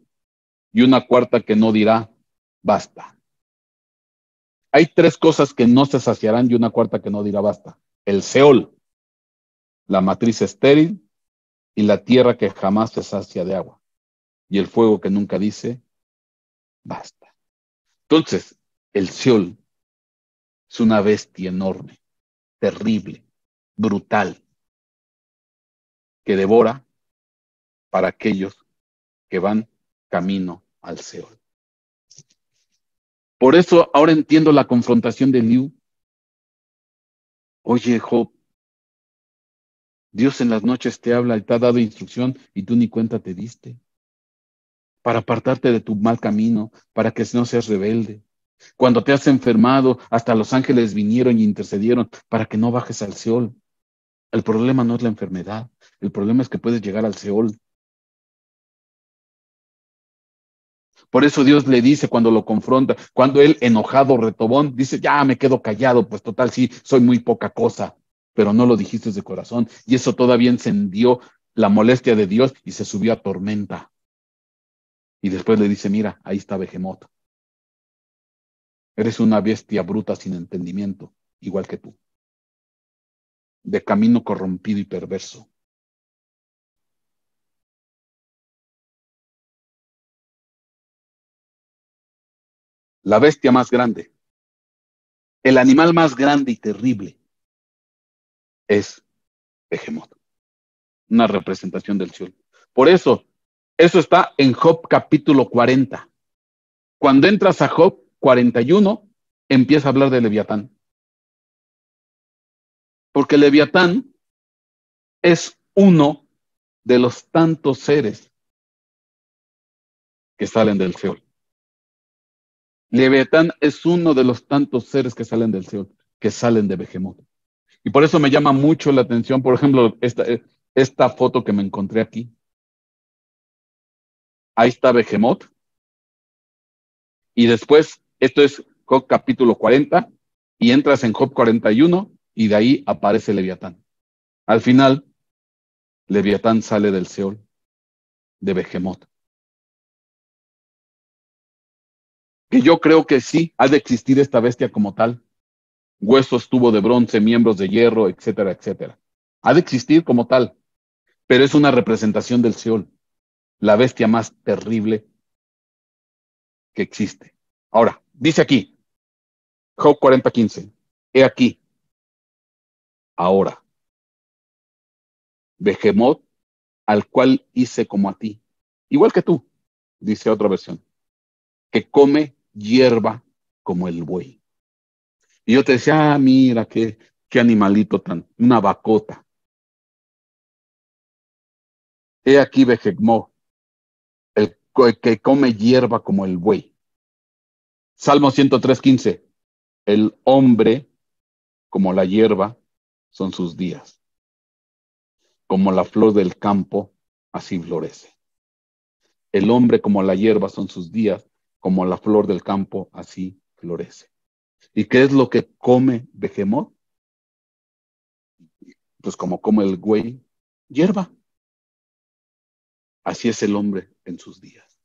y una cuarta que no dirá, basta. Hay tres cosas que no se saciarán y una cuarta que no dirá, basta. El Seol, la matriz estéril y la tierra que jamás se sacia de agua. Y el fuego que nunca dice, basta. Entonces, el Seol es una bestia enorme, terrible, brutal, que devora para aquellos que van camino al Seol. Por eso ahora entiendo la confrontación de Eliú. Oye, Job, Dios en las noches te habla y te ha dado instrucción y tú ni cuenta te diste. Para apartarte de tu mal camino, para que no seas rebelde. Cuando te has enfermado, hasta los ángeles vinieron y intercedieron para que no bajes al Seol. El problema no es la enfermedad, el problema es que puedes llegar al Seol. Por eso Dios le dice cuando lo confronta, cuando él enojado, retobón, dice, ya me quedo callado, pues total, sí, soy muy poca cosa, pero no lo dijiste de corazón. Y eso todavía encendió la molestia de Dios y se subió a tormenta. Y después le dice, mira, ahí está Behemoth. Eres una bestia bruta sin entendimiento, igual que tú, de camino corrompido y perverso. La bestia más grande, el animal más grande y terrible es Behemoth, una representación del Seol. Por eso, eso está en Job capítulo 40. Cuando entras a Job 41, empieza a hablar de Leviatán. Porque Leviatán es uno de los tantos seres que salen del Seol. Leviatán es uno de los tantos seres que salen del Seol, que salen de Behemoth. Y por eso me llama mucho la atención, por ejemplo, esta foto que me encontré aquí. Ahí está Behemoth. Y después, esto es Job capítulo 40, y entras en Job 41, y de ahí aparece Leviatán. Al final, Leviatán sale del Seol, de Behemoth. Que yo creo que sí, ha de existir esta bestia como tal. Huesos, tubo de bronce, miembros de hierro, etcétera, etcétera. Ha de existir como tal, pero es una representación del Seol, la bestia más terrible que existe. Ahora, dice aquí, Job 40:15, he aquí, ahora, Behemoth, al cual hice como a ti, igual que tú, dice otra versión, que come hierba como el buey. Y yo te decía, mira, qué animalito tan, una vacota. He aquí Behemoth, el que come hierba como el buey. Salmo 103:15, el hombre como la hierba son sus días, como la flor del campo, así florece. El hombre como la hierba son sus días, como la flor del campo, así florece. ¿Y qué es lo que come Behemoth? Pues como come el güey, hierba. Así es el hombre en sus días.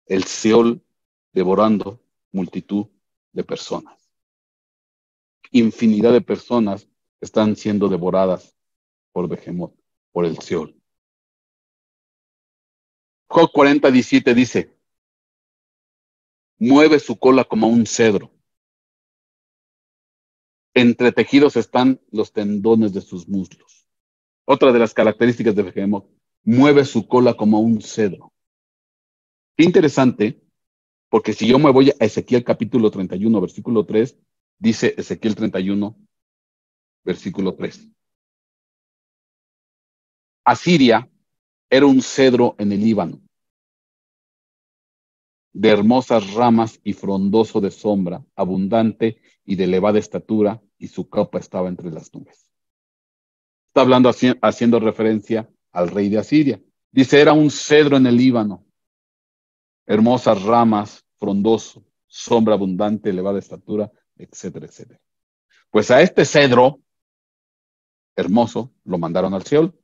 El Seol devorando multitud de personas. Infinidad de personas están siendo devoradas por Behemoth, por el Seol. Job 40:17 dice, mueve su cola como un cedro. Entretejidos están los tendones de sus muslos. Otra de las características de Behemoth, mueve su cola como un cedro. Qué interesante, porque si yo me voy a Ezequiel capítulo 31, versículo 3, dice Ezequiel 31, versículo 3. Asiria era un cedro en el Líbano, de hermosas ramas y frondoso de sombra, abundante y de elevada estatura, y su copa estaba entre las nubes. Está hablando haciendo referencia al rey de Asiria. Dice, era un cedro en el Líbano, hermosas ramas, frondoso, sombra abundante, elevada estatura, etcétera, etcétera. Pues a este cedro hermoso lo mandaron al Seol.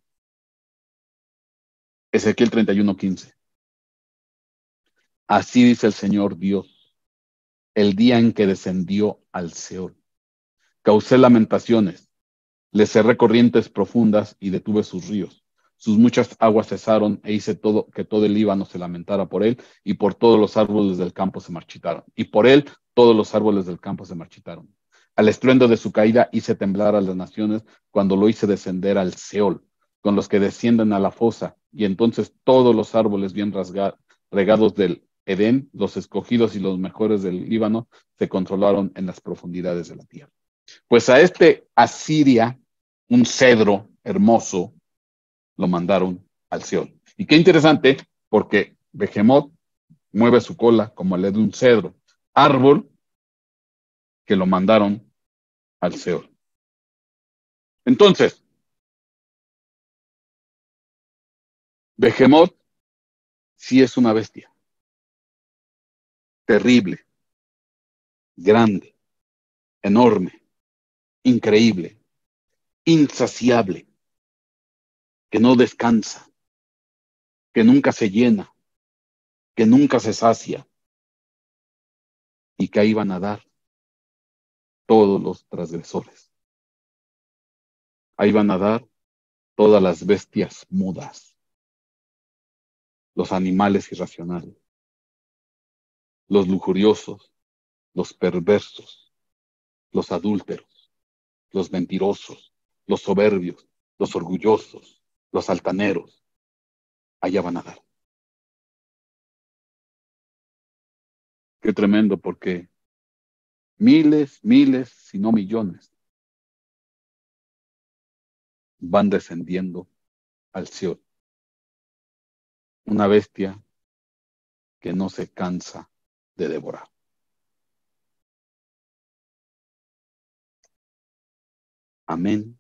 Ezequiel 31:15. Así dice el Señor Dios, el día en que descendió al Seol. Causé lamentaciones, le cerré corrientes profundas y detuve sus ríos. Sus muchas aguas cesaron e hice todo que todo el Líbano se lamentara por él y por todos los árboles del campo se marchitaron. Y por él todos los árboles del campo se marchitaron. Al estruendo de su caída hice temblar a las naciones cuando lo hice descender al Seol, con los que descienden a la fosa. Y entonces todos los árboles bien regados del Edén, los escogidos y los mejores del Líbano, se controlaron en las profundidades de la tierra. Pues a este Asiria, un cedro hermoso, lo mandaron al Seol. Y qué interesante, porque Behemoth mueve su cola como el de un cedro, árbol que lo mandaron al Seol. Entonces, Behemoth sí es una bestia, terrible, grande, enorme, increíble, insaciable, que no descansa, que nunca se llena, que nunca se sacia, y que ahí van a dar todos los transgresores. Ahí van a dar todas las bestias mudas, los animales irracionales, los lujuriosos, los perversos, los adúlteros, los mentirosos, los soberbios, los orgullosos, los altaneros. Allá van a dar. Qué tremendo, porque miles, miles, si no millones, van descendiendo al cielo. Una bestia que no se cansa de devorar. Amén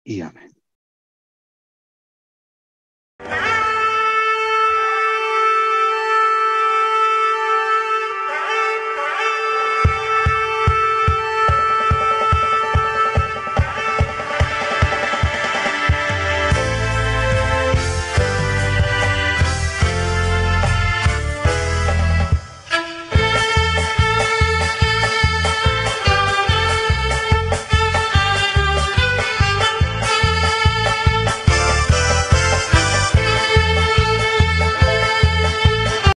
y amén.